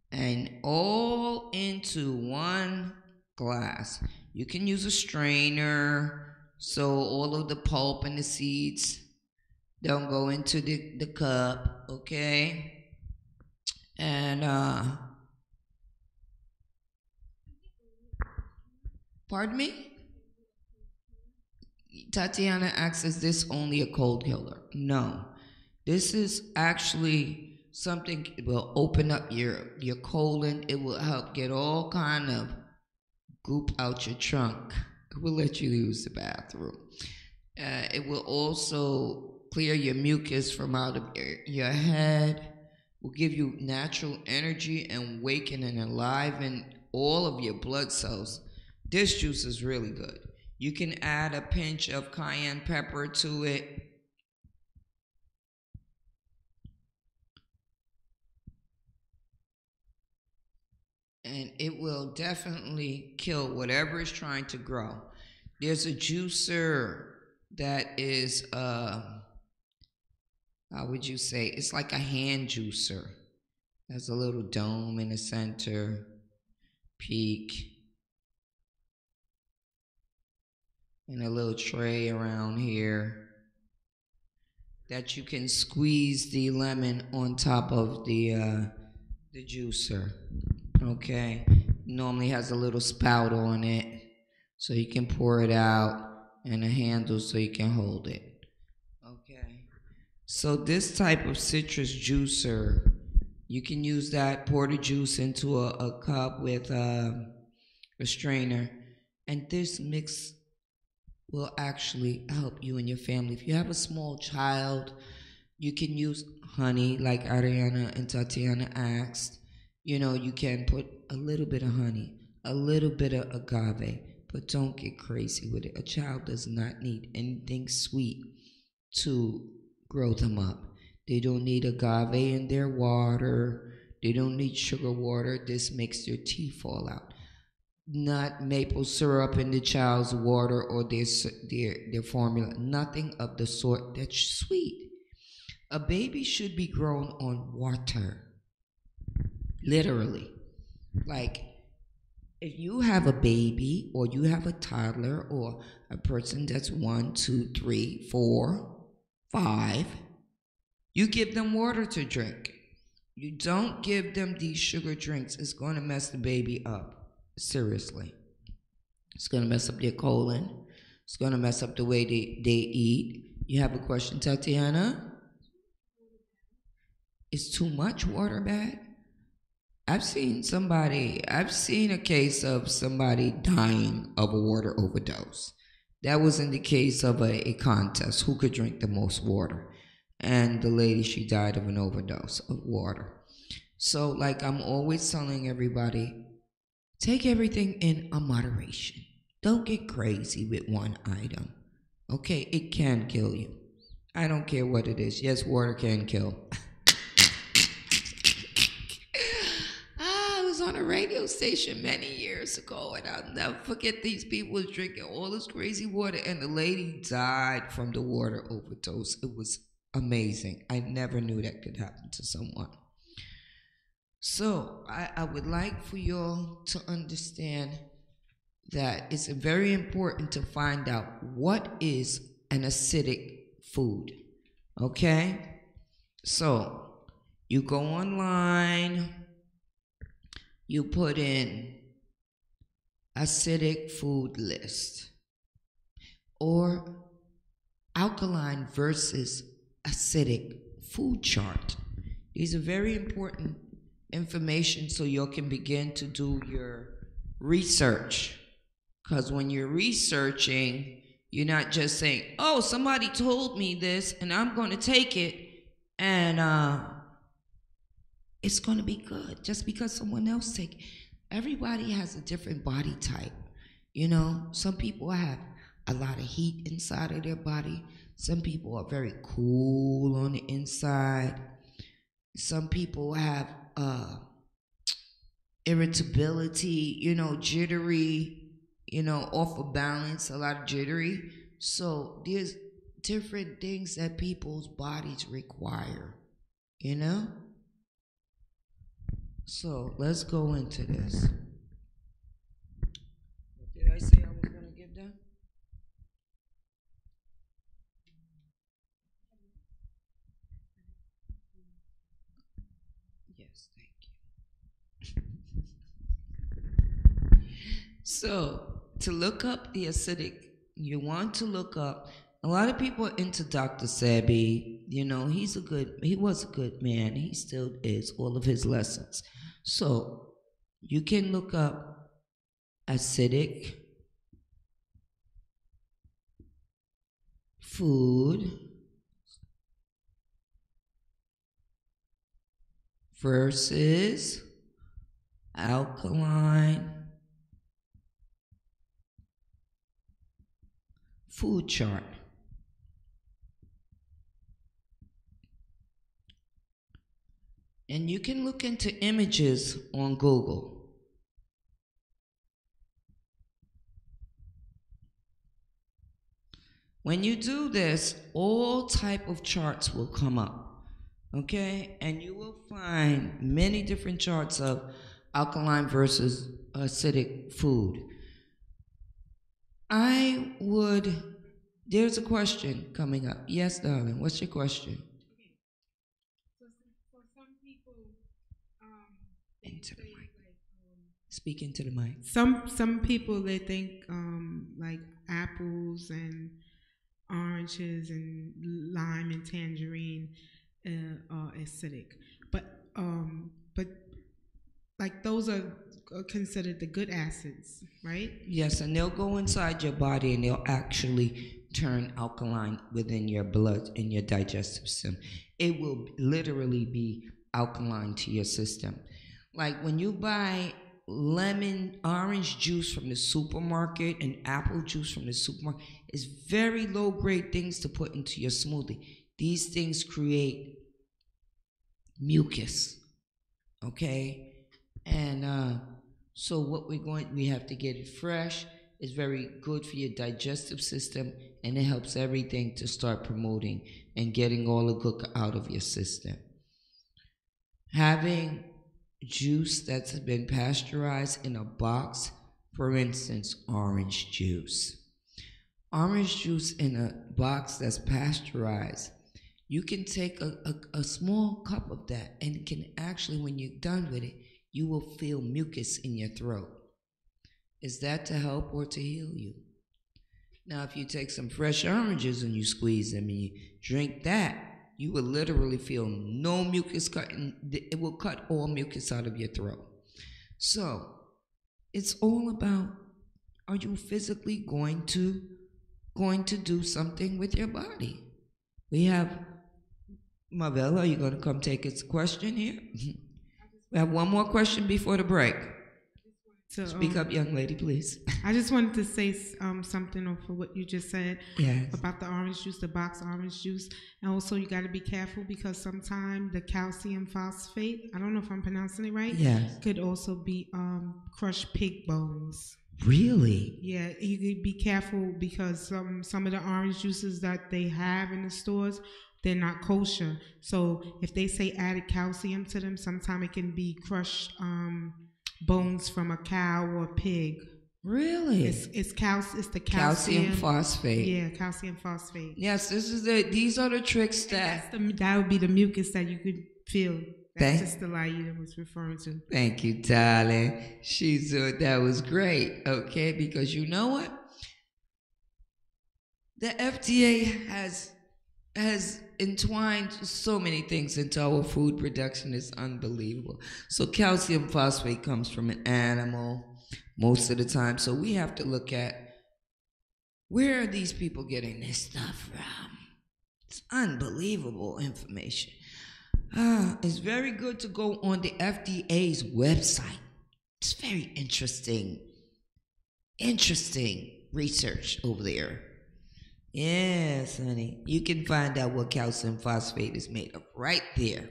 And all into 1 glass. You can use a strainer so all of the pulp and the seeds don't go into the cup, okay? And pardon me? Tatiana asks, is this only a cold killer? No. This is actually something that will open up your colon. It will help get all kind of goop out your trunk. It will let you use the bathroom. It will also clear your mucus from out of your head. Will give you natural energy and waken and enliven all of your blood cells. This juice is really good. You can add a pinch of cayenne pepper to it. And it will definitely kill whatever is trying to grow. There's a juicer that is, how would you say? It's like a hand juicer. Has a little dome in the center, peak, and a little tray around here that you can squeeze the lemon on top of the juicer. Okay, normally has a little spout on it, so you can pour it out, and a handle so you can hold it. Okay, so this type of citrus juicer, you can use that, pour the juice into a cup with a strainer, and this mix will actually help you and your family. If you have a small child, you can use honey, like Ariana and Tatiana asked. You can put a little bit of honey, a little bit of agave, but don't get crazy with it. A child does not need anything sweet to grow them up. They don't need agave in their water. They don't need sugar water. This makes their teeth fall out. Not maple syrup in the child's water or their formula. Nothing of the sort. That's sweet. A baby should be grown on water. Literally. Like, if you have a baby or you have a toddler or a person that's 1, 2, 3, 4, 5, you give them water to drink. You don't give them these sugar drinks. It's going to mess the baby up. Seriously. It's going to mess up their colon. It's going to mess up the way they eat. You have a question, Tatiana? Is too much water bad? I've seen a case of somebody dying of a water overdose. That was in the case of a contest, who could drink the most water. And the lady, she died of an overdose of water. So, like I'm always telling everybody, take everything in a moderation. Don't get crazy with one item. Okay, it can kill you. I don't care what it is. Yes, water can kill. I was on a radio station many years ago, and I'll never forget these people was drinking all this crazy water, and the lady died from the water overdose. It was amazing. I never knew that could happen to someone. So I would like for y'all to understand that it's very important to find out what is an acidic food. Okay? So you go online, you put in acidic food list or alkaline versus acidic food chart. These are very important information so you can begin to do your research. Because when you're researching, you're not just saying, oh, somebody told me this and I'm going to take it and it's going to be good just because someone else take it. Everybody has a different body type. Some people have a lot of heat inside of their body. Some people are very cool on the inside. Some people have irritability, jittery, off of balance, a lot of jittery. So there's different things that people's bodies require, So let's go into this. What did I say I was going to give them? Yes, thank you. So to look up the acidic, you want to look up. A lot of people are into Dr. Sebi. He was a good man. He still is, all of his lessons. So you can look up acidic food versus alkaline food chart. And you can look into images on Google. When you do this, all type of charts will come up, okay? And you will find many different charts of alkaline versus acidic food. There's a question coming up. Yes, darling, what's your question? For some people, Into the mic. Speak into the mic. Some people, they think like apples and oranges and lime and tangerine are acidic, but like those are considered the good acids, right? Yes, and they'll go inside your body and they'll actually turn alkaline within your blood and your digestive system. It will literally be alkaline to your system. Like when you buy lemon, orange juice from the supermarket and apple juice from the supermarket, it's very low grade things to put into your smoothie. These things create mucus, okay? And so what we have to get it fresh. It's very good for your digestive system, and it helps everything to start promoting and getting all the good out of your system. Having juice that's been pasteurized in a box, for instance, orange juice. Orange juice in a box that's pasteurized, you can take a small cup of that and it can actually, when you're done with it, you will feel mucus in your throat. Is that to help or to heal you? Now, if you take some fresh oranges and you squeeze them and you drink that, you will literally feel no mucus cutting. It will cut all mucus out of your throat. So, it's all about, are you physically going to do something with your body? We have Marvella, are you going to come take its question here? We have one more question before the break. So, Speak up, young lady, please. I just wanted to say something off of what you just said about the orange juice, the box orange juice. And also you got to be careful because sometimes the calcium phosphate, I don't know if I'm pronouncing it right, could also be crushed pig bones. Really? Yeah, you could be careful because some of the orange juices that they have in the stores, they're not kosher. So if they say added calcium to them, sometimes it can be crushed bones from a cow or a pig. Really? It's the calcium. Calcium phosphate. Yeah, calcium phosphate. Yes, these are the tricks that would be the mucus that you could feel. That's just the Laida was referring to. Thank you, darling. That was great. Okay, because you know what? The FDA has entwined so many things into our food production. It's unbelievable. So calcium phosphate comes from an animal most of the time. So we have to look at, where are these people getting this stuff from? It's unbelievable information. It's very good to go on the FDA's website. It's very interesting research over there. Yes, honey. You can find out what calcium phosphate is made of right there.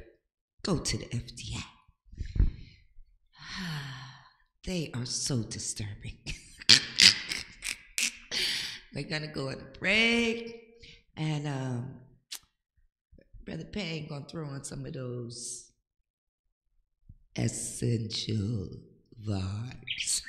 Go to the FDA. They are so disturbing. We're gonna go on a break, and Brother Payne gonna throw on some of those essential vibes.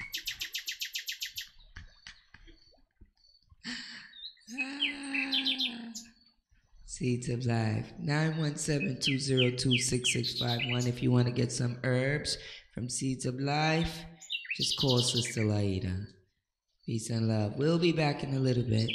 Seeds of Life, 917-202-6651. If you want to get some herbs from Seeds of Life, just call Sister Laida. Peace and love. We'll be back in a little bit.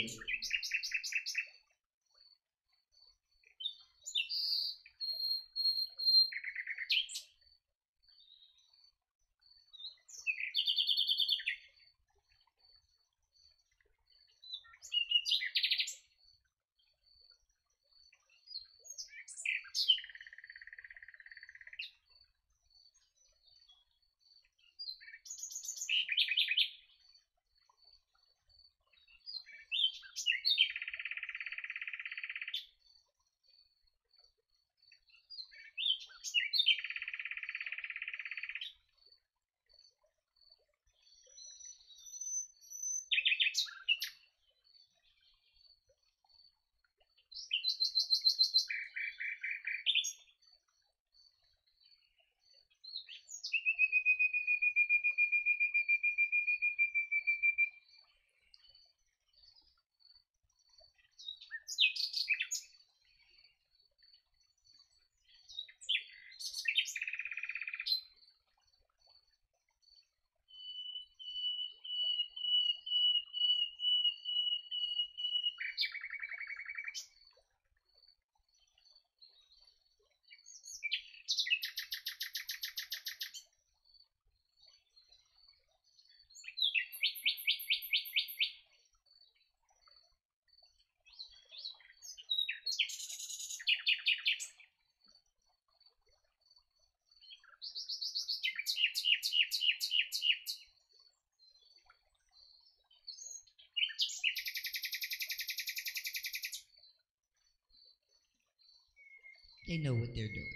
They know what they're doing.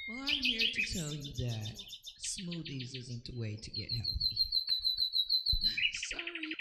Well, I'm here to tell you that smoothies isn't the way to get healthy. Sorry.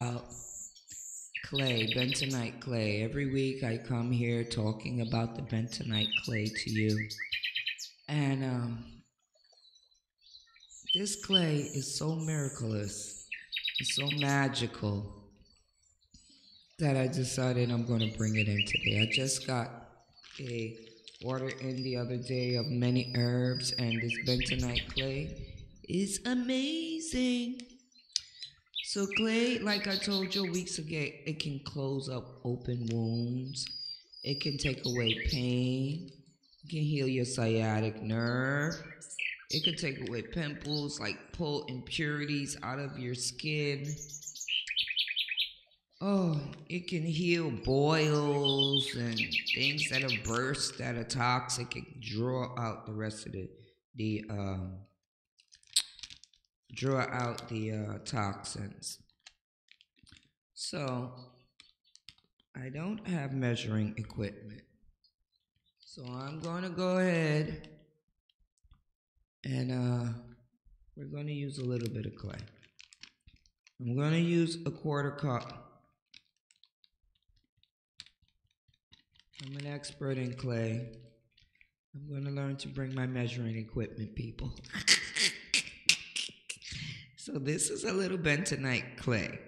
about clay, bentonite clay. Every week I come here talking about the bentonite clay to you. And this clay is so miraculous, it's so magical that I decided I'm going to bring it in today. I just got a order in the other day of many herbs, and this bentonite clay is amazing. So clay, like I told you weeks ago, it can close up open wounds. It can take away pain. It can heal your sciatic nerve. It can take away pimples, like pull impurities out of your skin. Oh, it can heal boils and things that are burst that are toxic. It can draw out the rest of the toxins. So I don't have measuring equipment. So I'm going to go ahead and we're going to use a little bit of clay. I'm going to use a 1/4 cup. I'm an expert in clay. I'm going to learn to bring my measuring equipment, people. So this is a little bentonite clay.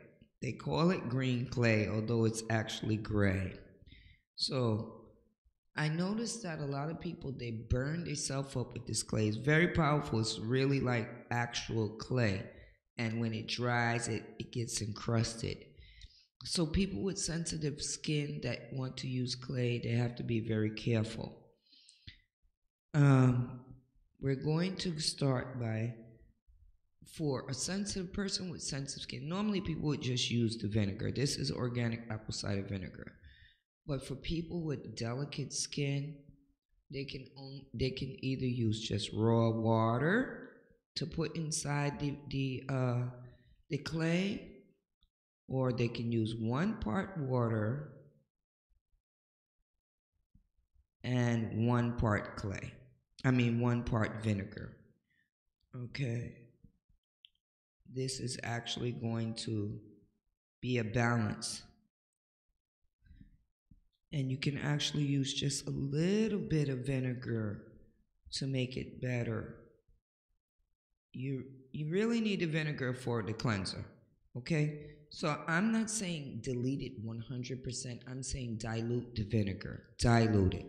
They call it green clay, although it's actually gray. So I noticed that a lot of people, they burn themselves up with this clay. It's very powerful. It's really like actual clay. And when it dries, it gets encrusted. So people with sensitive skin that want to use clay, they have to be very careful. We're going to start by, for a sensitive person with sensitive skin, normally people would just use the vinegar. This is organic apple cider vinegar. But for people with delicate skin, they can either use just raw water to put inside the clay, or they can use 1 part water and 1 part clay. 1 part vinegar. Okay. This is actually going to be a balance. And you can actually use just a little bit of vinegar to make it better. You really need the vinegar for the cleanser. Okay? So I'm not saying delete it 100%. I'm saying dilute the vinegar. Dilute it.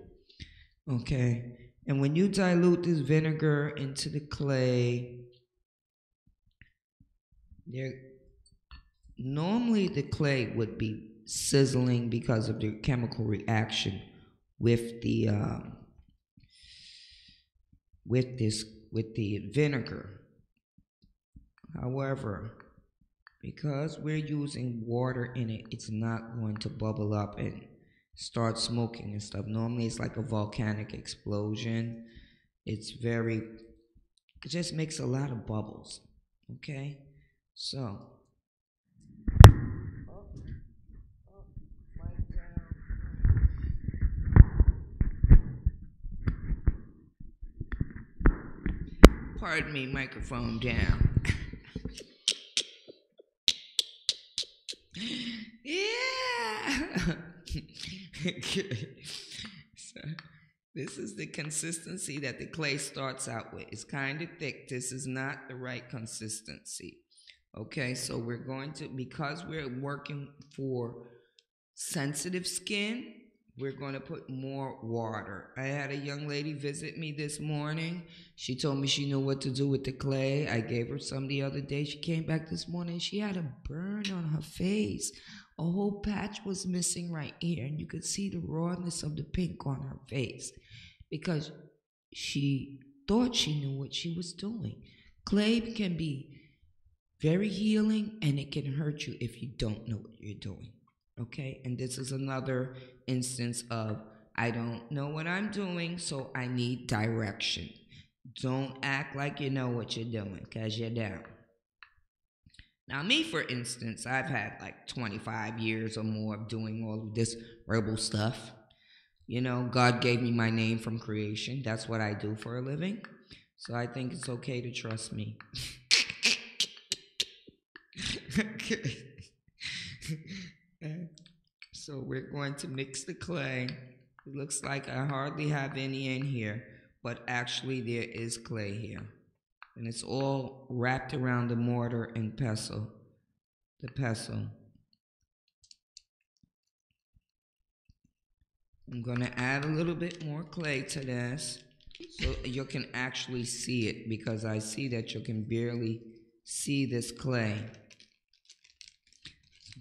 Okay? And when you dilute this vinegar into the clay, normally the clay would be sizzling because of the chemical reaction with the vinegar. However, because we're using water in it, it's not going to bubble up and start smoking and stuff. Normally it's like a volcanic explosion. It just makes a lot of bubbles. Okay? So pardon me, microphone down. Yeah. So this is the consistency that the clay starts out with. It's kind of thick. This is not the right consistency. Okay, so we're going to, because we're working for sensitive skin, we're going to put more water. I had a young lady visit me this morning. She told me she knew what to do with the clay. I gave her some the other day. She came back this morning. She had a burn on her face. A whole patch was missing right here, and you could see the rawness of the pink on her face because she thought she knew what she was doing. Clay can be very healing, and it can hurt you if you don't know what you're doing. Okay, and this is another instance of I don't know what I'm doing, so I need direction. Don't act like you know what you're doing, because you're down. Now, me, for instance, I've had like 25 years or more of doing all of this herbal stuff. You know, God gave me my name from creation. That's what I do for a living. So I think it's okay to trust me. Okay. So we're going to mix the clay. It looks like I hardly have any in here, but actually there is clay here. And it's all wrapped around the mortar and pestle. The pestle. I'm going to add a little bit more clay to this so you can actually see it, because I see that you can barely see this clay.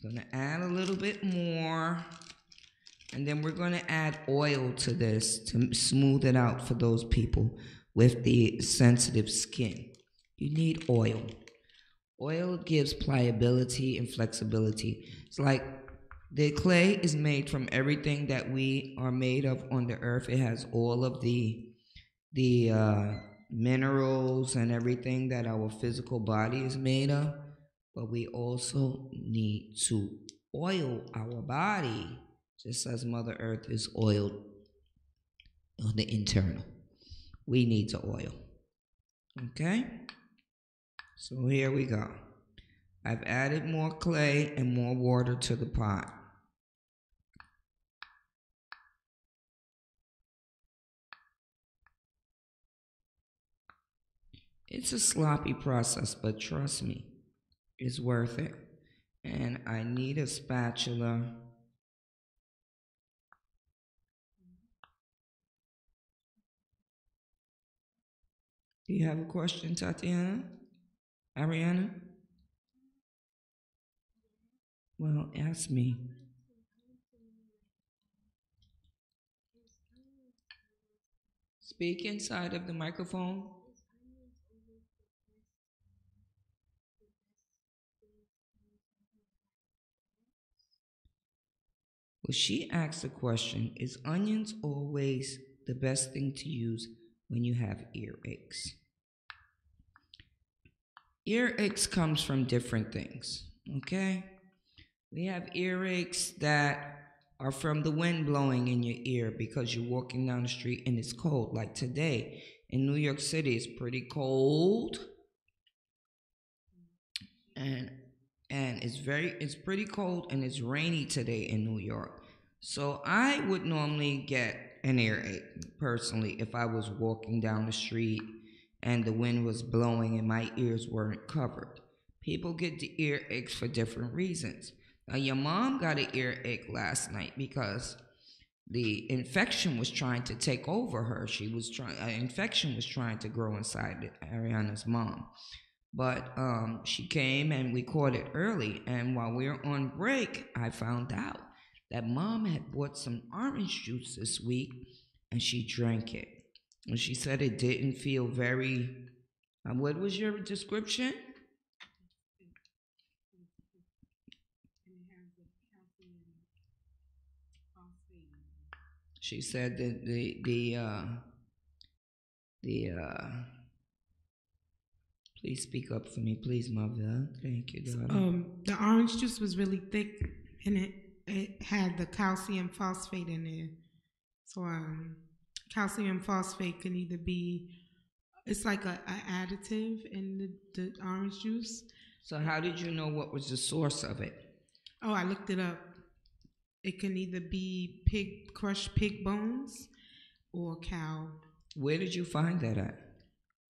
I'm going to add a little bit more, and then we're going to add oil to this to smooth it out for those people with the sensitive skin. You need oil. Oil gives pliability and flexibility. It's like the clay is made from everything that we are made of on the earth. It has all of the minerals and everything that our physical body is made of. But we also need to oil our body, just as Mother Earth is oiled on the internal. We need to oil. Okay? So here we go. I've added more clay and more water to the pot. It's a sloppy process, but trust me, it's worth it. And I need a spatula. Do you have a question, Tatiana? Ariana? Well, ask me. Speak inside of the microphone. Well, she asked the question, is onions always the best thing to use when you have earaches? Earaches comes from different things, okay? We have earaches that are from the wind blowing in your ear because you're walking down the street and it's cold. Like today in New York City, it's pretty cold. And it's pretty cold and it's rainy today in New York. So I would normally get an earache personally if I was walking down the street and the wind was blowing and my ears weren't covered. People get the earaches for different reasons. Now your mom got an earache last night because the infection was trying to take over her. Infection was trying to grow inside Ariana's mom. But she came and we caught it early. And while we were on break, I found out that mom had bought some orange juice this week and she drank it. And she said it didn't feel very, what was your description? She said that please speak up for me, please, Mother. Thank you, darling. The orange juice was really thick, and it had the calcium phosphate in there. So calcium phosphate can either be, it's like a additive in the orange juice. So how did you know what was the source of it? Oh, I looked it up. It can either be crushed pig bones or cow. Where did you find that at?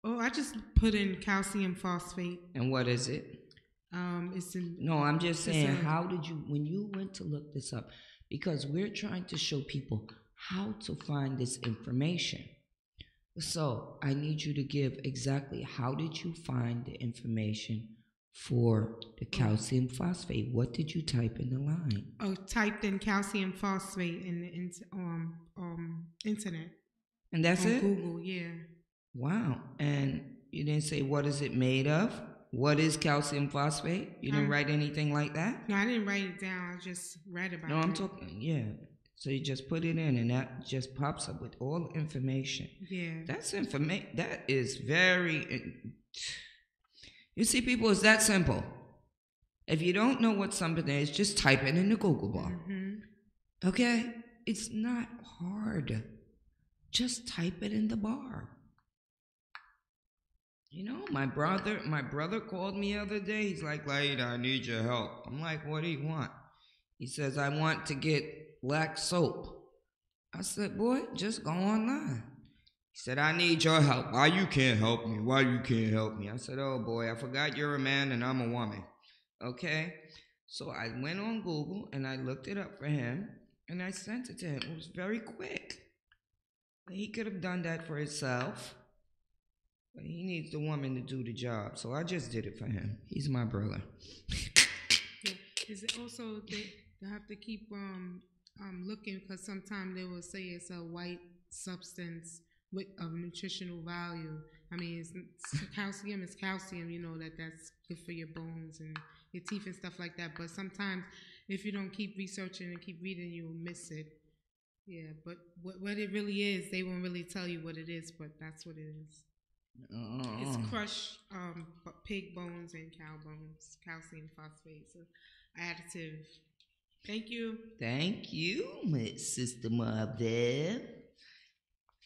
Oh, I just put in calcium phosphate. And what is it? It's in. No, I'm just saying, how did you, when you went to look this up, because we're trying to show people how to find this information. So I need you to give exactly how did you find the information for the calcium phosphate? What did you type in the line? Oh, typed in calcium phosphate in the internet. And that's on it? Google, yeah. Wow. And you didn't say what is it made of? What is calcium phosphate? You didn't write anything like that? No, I didn't write it down. I just read about it. No, I'm talking, yeah. So you just put it in and that just pops up with all the information. Yeah. That's information. That is very, you see, people, it's that simple. If you don't know what something is, just type it in the Google bar. Mm-hmm. Okay? It's not hard. Just type it in the bar. You know, my brother called me the other day. He's like, Laida, I need your help. I'm like, what do you want? He says, I want to get black soap. I said, boy, just go online. He said, I need your help. Why you can't help me? Why you can't help me? I said, oh boy, I forgot you're a man and I'm a woman. Okay? So I went on Google and I looked it up for him and I sent it to him. It was very quick. He could have done that for himself. But he needs the woman to do the job. So I just did it for him. He's my brother. Yeah. Is it also they have to keep looking, because sometimes they will say it's a white substance with of nutritional value. I mean, it's calcium. It's calcium. You know that's good for your bones and your teeth and stuff like that. But sometimes, if you don't keep researching and keep reading, you will miss it. Yeah, but what it really is, they won't really tell you what it is, but that's what it is. It's crushed pig bones and cow bones, calcium phosphate, so additive. Thank you. Thank you, Miss Sister Mother.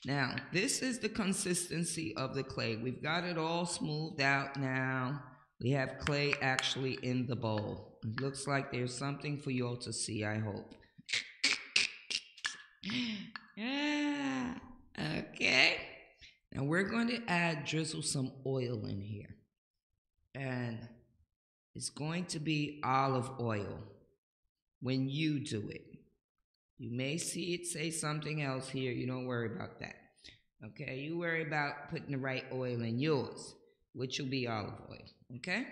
Now, this is the consistency of the clay. We've got it all smoothed out now. We have clay actually in the bowl. It looks like there's something for you all to see, I hope. Yeah. Okay. Now we're going to drizzle some oil in here. And it's going to be olive oil when you do it. You may see it say something else here. You don't worry about that. Okay? You worry about putting the right oil in yours, which will be olive oil. Okay?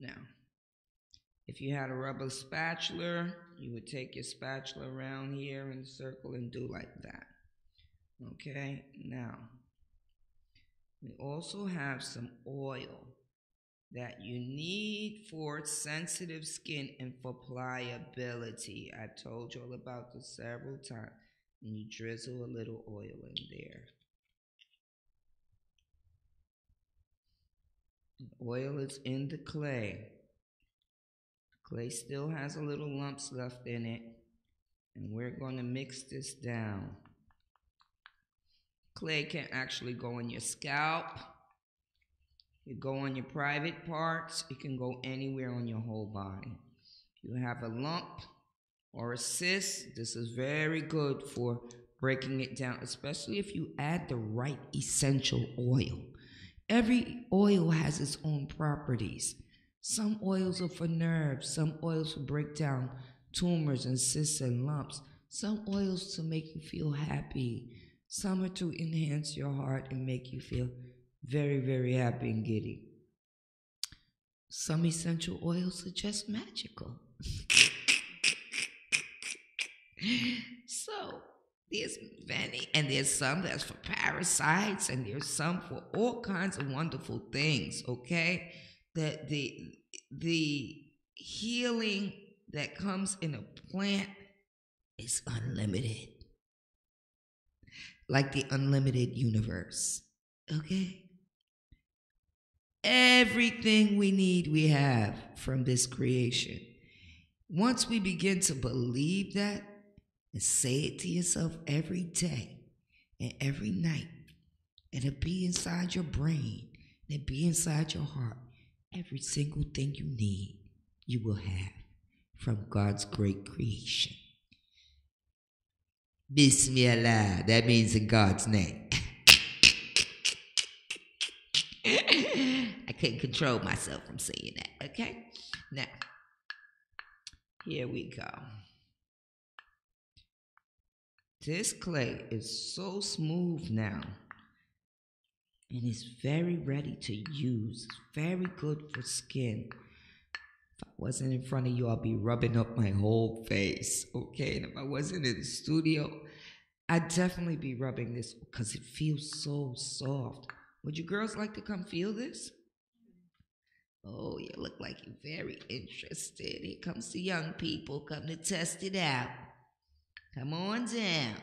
Now, if you had a rubber spatula, you would take your spatula around here in a circle and do like that. Okay? Now, we also have some oil that you need for sensitive skin and for pliability. I've told you all about this several times. And you drizzle a little oil in there. The oil is in the clay. Clay still has a little lumps left in it. And we're going to mix this down. Clay can actually go on your scalp. It go on your private parts. It can go anywhere on your whole body. You have a lump or a cyst. This is very good for breaking it down, especially if you add the right essential oil. Every oil has its own properties. Some oils are for nerves. Some oils will break down tumors and cysts and lumps. Some oils to make you feel happy. Some are to enhance your heart and make you feel very, very happy and giddy. Some essential oils are just magical. So, there's many, and there's some that's for parasites, and there's some for all kinds of wonderful things, okay? That the healing that comes in a plant is unlimited. Like the unlimited universe, okay? Everything we need, we have from this creation. Once we begin to believe that and say it to yourself every day and every night, and it be inside your brain, and it be inside your heart, every single thing you need, you will have from God's great creation. Bismillah, that means in God's name. I couldn't control myself from saying that, okay? Now, here we go. This clay is so smooth now, and it's very ready to use. It's very good for skin. If I wasn't in front of you, I'd be rubbing up my whole face, okay? And if I wasn't in the studio, I'd definitely be rubbing this because it feels so soft. Would you girls like to come feel this? Oh, you look like you're very interested. Here comes the young people. Come to test it out. Come on down.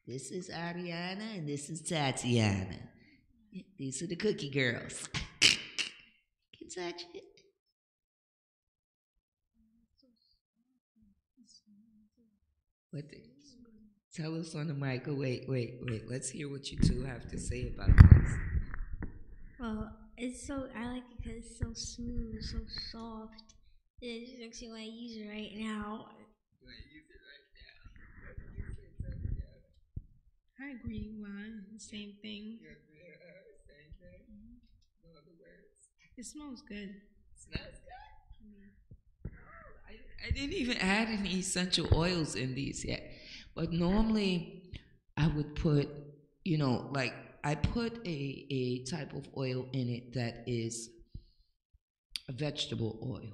This is Ariana and this is Tatiana. These are the cookie girls. Can touch it. What the? Tell us on the mic. Oh, wait. Let's hear what you two have to say about this. Well, I like it because it's so smooth, so soft, It makes you want to use it right now. You want to use it right now? I agree, Juan. Same thing. You agree? Same thing? No other words? It smells good. Smells good? I didn't even add any essential oils in these yet. But normally I would put, like I put a type of oil in it that is a vegetable oil.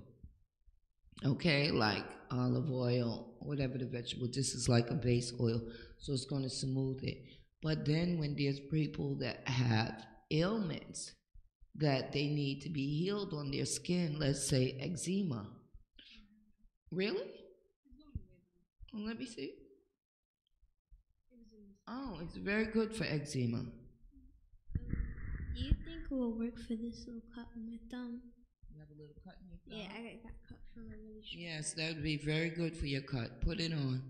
Okay, like olive oil, whatever the vegetable. This is like a base oil, so it's going to smooth it. But then when there's people that have ailments that they need to be healed on their skin, let's say eczema. Really? Well, let me see. Oh, it's very good for eczema. Do you think it will work for this little cut on my thumb? You have a little cut in your thumb? Yeah, I got cut from a really short. Yes, that would be very good for your cut. Put it on.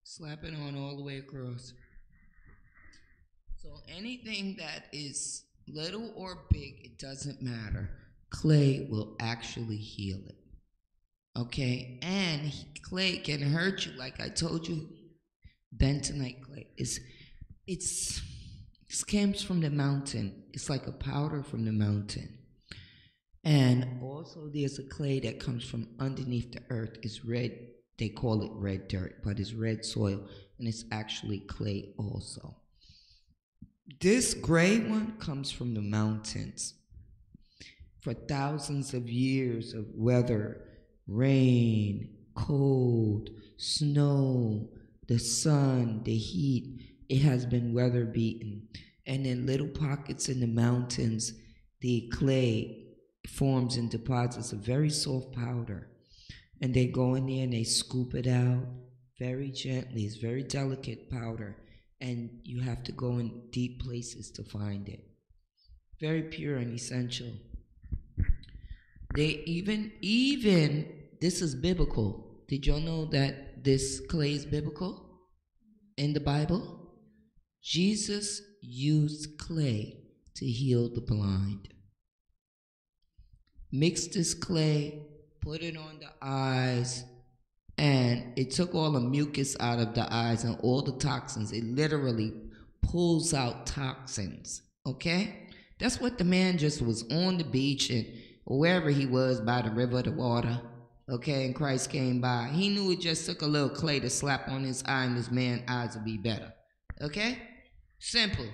Slap it on all the way across. So anything that is little or big, it doesn't matter. Clay will actually heal it. Okay? And clay can hurt you, like I told you. Bentonite clay it comes from the mountain. It's like a powder from the mountain. And also there's a clay that comes from underneath the earth. It's red. They call it red dirt, but it's red soil, and it's actually clay also. This gray one comes from the mountains. For thousands of years of weather, rain, cold, snow, the sun, the heat, it has been weather beaten. And in little pockets in the mountains, the clay forms and deposits a very soft powder. And they go in there and they scoop it out very gently. It's very delicate powder. And you have to go in deep places to find it. Very pure and essential. They even, this is biblical. Did y'all know that this clay is biblical in the Bible? Jesus used clay to heal the blind. Mix this clay, put it on the eyes, and it took all the mucus out of the eyes and all the toxins. It literally pulls out toxins, okay? That's what the man just was on the beach and wherever he was by the river, the water, okay, and Christ came by. He knew it just took a little clay to slap on his eye and his man's eyes would be better, okay? Simple.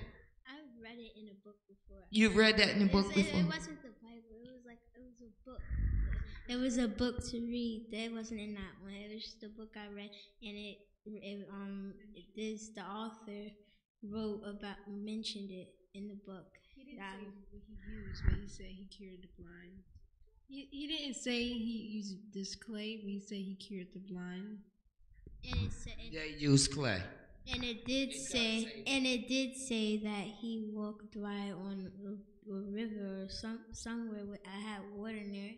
I've read it in a book before. You've read that in a book before? It wasn't the Bible. It was a book. It was a book to read. That wasn't in that one. It was just a book I read, and the author mentioned it in the book. He didn't say what he used, but he said he cured the blind. He didn't say he used this clay, but he said he cured the blind. And it said they used clay. And it did say that he walked by on a river or somewhere where I had water in there,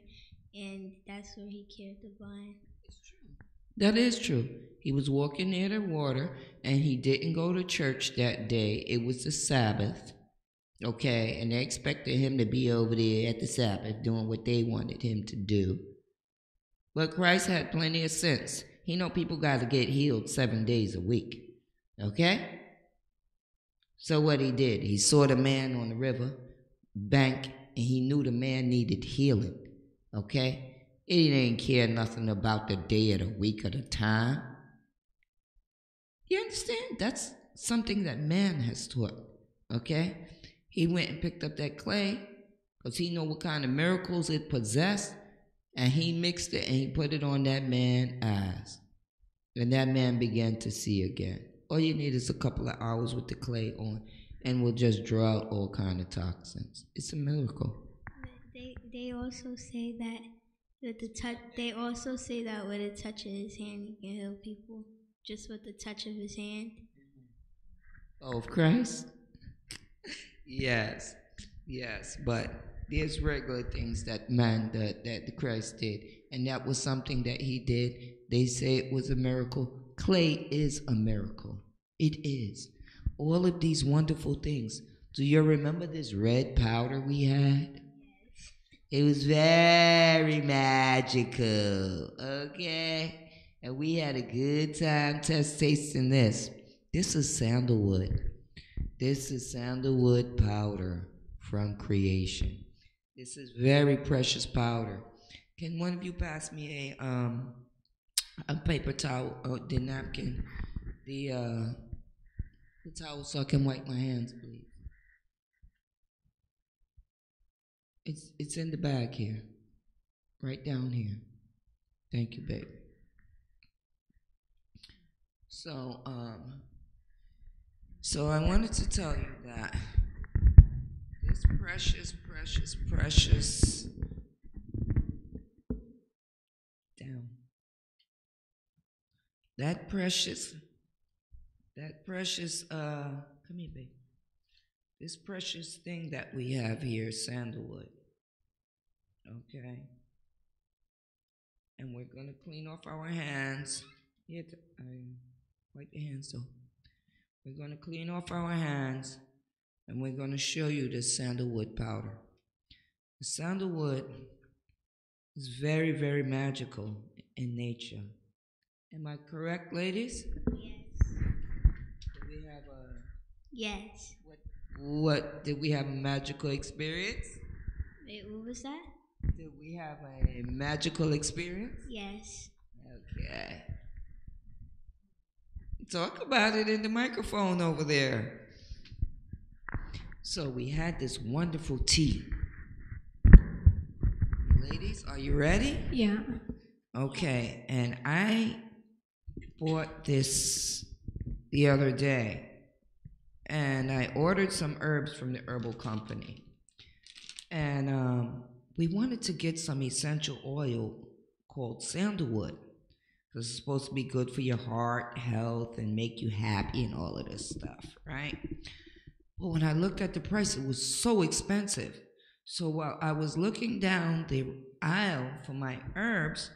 and that's where he cured the blind. It's true. That is true. He was walking near the water, and he didn't go to church that day. It was the Sabbath, okay, and they expected him to be over there at the Sabbath doing what they wanted him to do. But Christ had plenty of sense. He know people got to get healed 7 days a week. Okay? So what he did, he saw the man on the river bank, and he knew the man needed healing. Okay? He didn't care nothing about the day of the week or the time. You understand? That's something that man has taught. Okay? He went and picked up that clay because he knew what kind of miracles it possessed, and he mixed it and he put it on that man's eyes. And that man began to see again. All you need is a couple of hours with the clay on, and we'll just draw out all kind of toxins. It's a miracle. They also say that with the touch. They also say that with a touch of his hand, he can heal people. Just with the touch of his hand. Oh, of Christ? Yes, but there's regular things that that Christ did, and that was something that he did. They say it was a miracle. Clay is a miracle. It is. All of these wonderful things. Do you remember this red powder we had? Yes. It was very magical, okay? And we had a good time tasting this. This is sandalwood. This is sandalwood powder from creation. This is very precious powder. Can one of you pass me a paper towel or the napkin, the towel so I can wipe my hands, please? It's in the bag here, right down here. Thank you, babe. So I wanted to tell you that this precious down. That precious come here, babe. This precious thing that we have here, sandalwood. Okay. And we're gonna clean off our hands. Here, wipe your hands though. We're gonna clean off our hands, and we're gonna show you the sandalwood powder. The sandalwood is very, very magical in nature. Am I correct, ladies? Yes. Do we have a? Yes. What did we have a magical experience? Wait, what was that? Did we have a magical experience? Yes. Okay. Talk about it in the microphone over there. So we had this wonderful tea. Ladies, are you ready? Yeah. Okay, and I bought this the other day. And I ordered some herbs from the herbal company. And we wanted to get some essential oil called sandalwood. Because it's supposed to be good for your heart, health, and make you happy and all of this stuff, right? But when I looked at the price, it was so expensive. So while I was looking down the aisle for my herbs,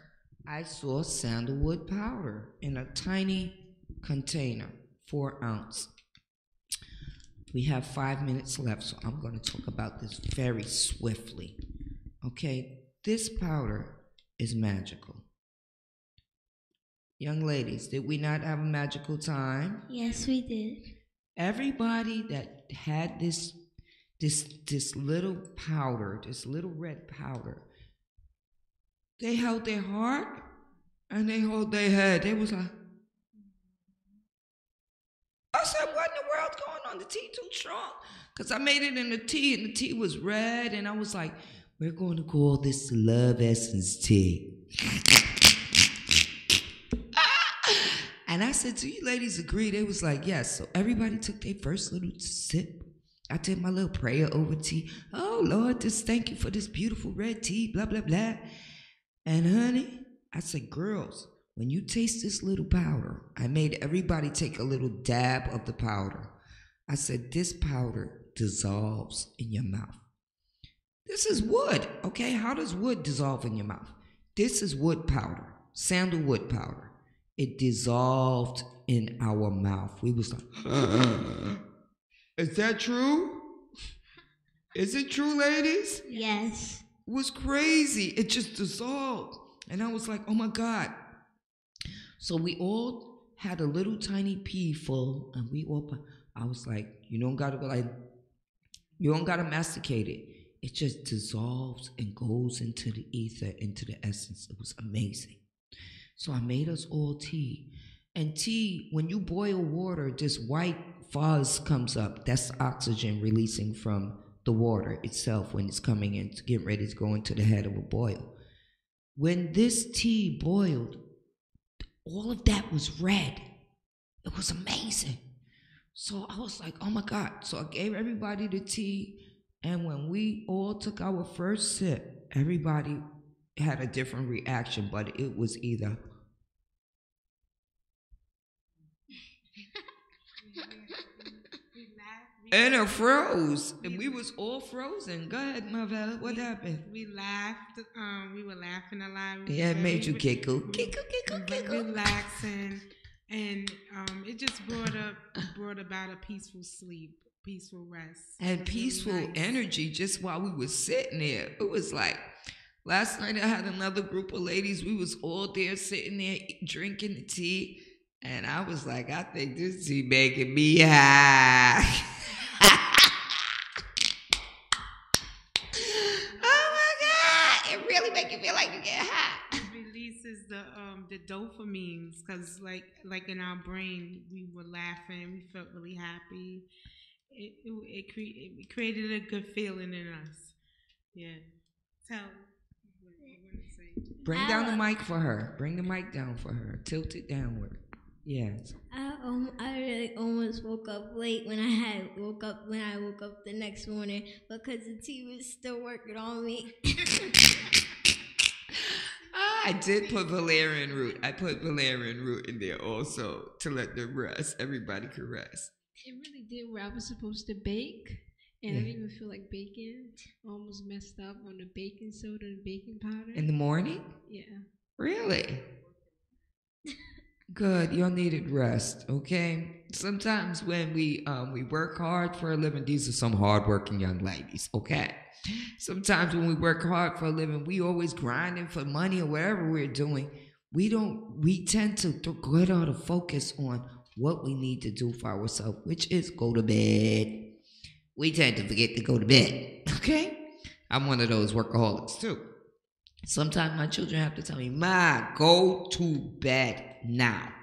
I saw sandalwood powder in a tiny container, 4 ounce. We have 5 minutes left, so I'm going to talk about this very swiftly. Okay, this powder is magical. Young ladies, did we not have a magical time? Yes, we did. Everybody that had this little powder, this little red powder, they held their heart and they held their head. They was like, I said, what in the world's going on? The tea too strong. Because I made it in the tea, and the tea was red, and I was like, we're going to call this love essence tea. And I said, do you ladies agree? They was like, yes. So everybody took their first little sip. I did my little prayer over tea. Oh, Lord, just thank you for this beautiful red tea, blah, blah, blah. And honey, I said, girls, when you taste this little powder, I made everybody take a little dab of the powder. I said, this powder dissolves in your mouth. This is wood, okay? How does wood dissolve in your mouth? This is wood powder, sandalwood powder. It dissolved in our mouth. We was like, is that true? Is it true, ladies? Yes. It was crazy. It just dissolved. And I was like, oh my God. So we all had a little tiny pea full, and I was like, you don't gotta masticate it. It just dissolves and goes into the ether, into the essence. It was amazing. So I made us all tea. And tea, when you boil water, this white fuzz comes up. That's oxygen releasing from the water itself when it's coming in to get ready to go into the head of a boil. When this tea boiled, all of that was red. It was amazing. So I was like, oh my God. So I gave everybody the tea. And when we all took our first sip, everybody had a different reaction, but it was either and it froze, and we was all frozen. Go ahead, Marvella. What happened? We laughed. We were laughing a lot. Yeah, it made you giggle. Giggle. Relaxing, and it just brought about a peaceful sleep. peaceful rest. And peaceful really nice. energy just while we were sitting there. It was like, last night I had another group of ladies. We was all there sitting there drinking the tea. And I was like, I think this tea making me high. Oh my God. It really make you feel like you get high. It releases the dopamines because like in our brain, we were laughing. We felt really happy. It created a good feeling in us. Yeah. Tell what you want to say. Bring down the mic for her. Bring the mic down for her. Tilt it downward. Yes. I really almost woke up late when I woke up the next morning because the tea was still working on me. I did put valerian root. I put valerian root in there also to let them rest. Everybody could rest. It really did where I was supposed to bake, and I didn't even feel like baking. Almost messed up on the baking soda and baking powder. In the morning? Yeah. Really? Good. You'll need rest, okay? Sometimes when we work hard for a living, these are some hardworking young ladies, okay? Sometimes when we work hard for a living, we always grinding for money or whatever we're doing. We tend to get out of focus on what we need to do for ourselves, which is go to bed. We tend to forget to go to bed, okay? I'm one of those workaholics too. Sometimes my children have to tell me, Ma, go to bed now.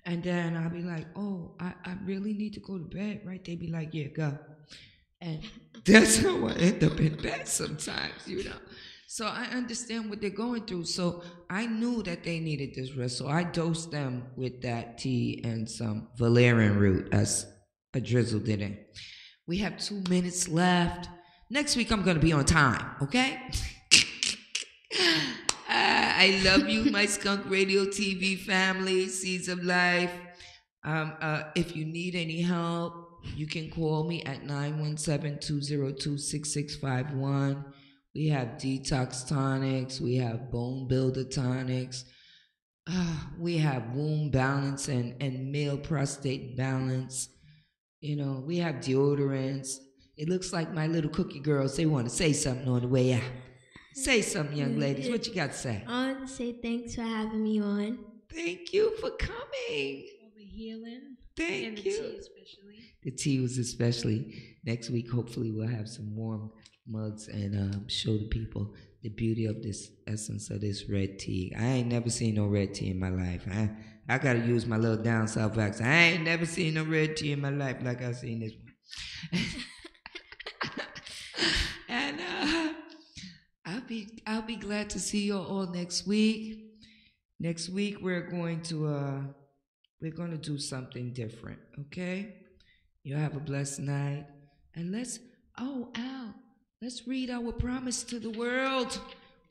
And then I'll be like, oh, I really need to go to bed, right? They be like, yeah, go. And that's how I end up in bed sometimes, you know. So I understand what they're going through. So I knew that they needed this rest. So I dosed them with that tea and some valerian root as a drizzle in it. We have 2 minutes left. Next week I'm going to be on time, okay? I love you, my Skunk Radio TV family, Seeds of Life. If you need any help, you can call me at 917-202-6651. We have detox tonics. We have bone builder tonics. We have womb balance and male prostate balance. You know, we have deodorants. It looks like my little cookie girls, they want to say something on the way out. Say something, young ladies. What you got to say? I want to say thanks for having me on. Thank you for coming. All the healing. Thank and the you. tea especially. The tea was especially. Next week, hopefully, we'll have some warm mugs and show the people the beauty of this essence of this red tea. I ain't never seen no red tea in my life. I got to use my little down south accent. I ain't never seen no red tea in my life like I seen this one. And I'll be glad to see you all next week. Next week we're going to do something different, okay? You have a blessed night. And let's read our promise to the world.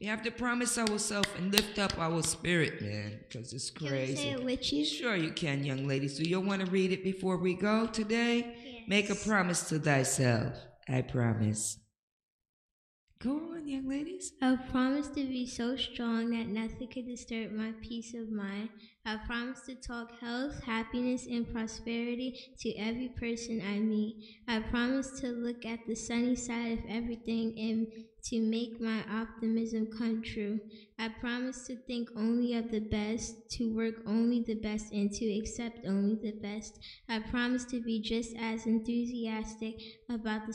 We have to promise ourselves and lift up our spirit, man, because it's crazy. Can I say it with you? Sure you can, young ladies. Do you want to read it before we go today? Yes. Make a promise to thyself. I promise. Go on, young ladies. I promise to be so strong that nothing could disturb my peace of mind. I promise to talk health, happiness, and prosperity to every person I meet. I promise to look at the sunny side of everything and to make my optimism come true. I promise to think only of the best, to work only the best, and to accept only the best. I promise to be just as enthusiastic about the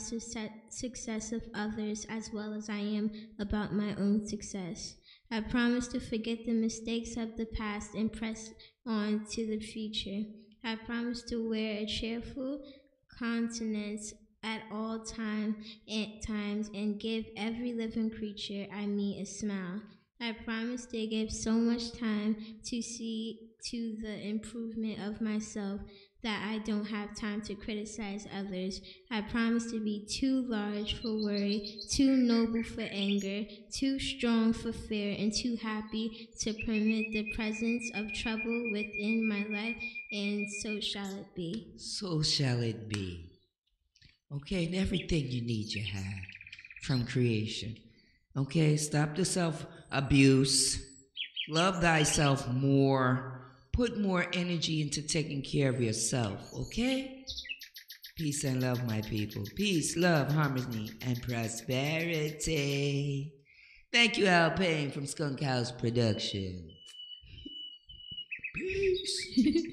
success of others as well as I am about my own success. I promise to forget the mistakes of the past and press on to the future. I promise to wear a cheerful countenance at all times and give every living creature I meet a smile. I promise to give so much time to see to the improvement of myself that I don't have time to criticize others. I promise to be too large for worry, too noble for anger, too strong for fear, and too happy to permit the presence of trouble within my life, and so shall it be. So shall it be. Okay, and everything you need you have from creation. Okay, stop the self-abuse. Love thyself more. Put more energy into taking care of yourself, okay? Peace and love, my people. Peace, love, harmony, and prosperity. Thank you, Al Payne from Skunk House Productions. Peace.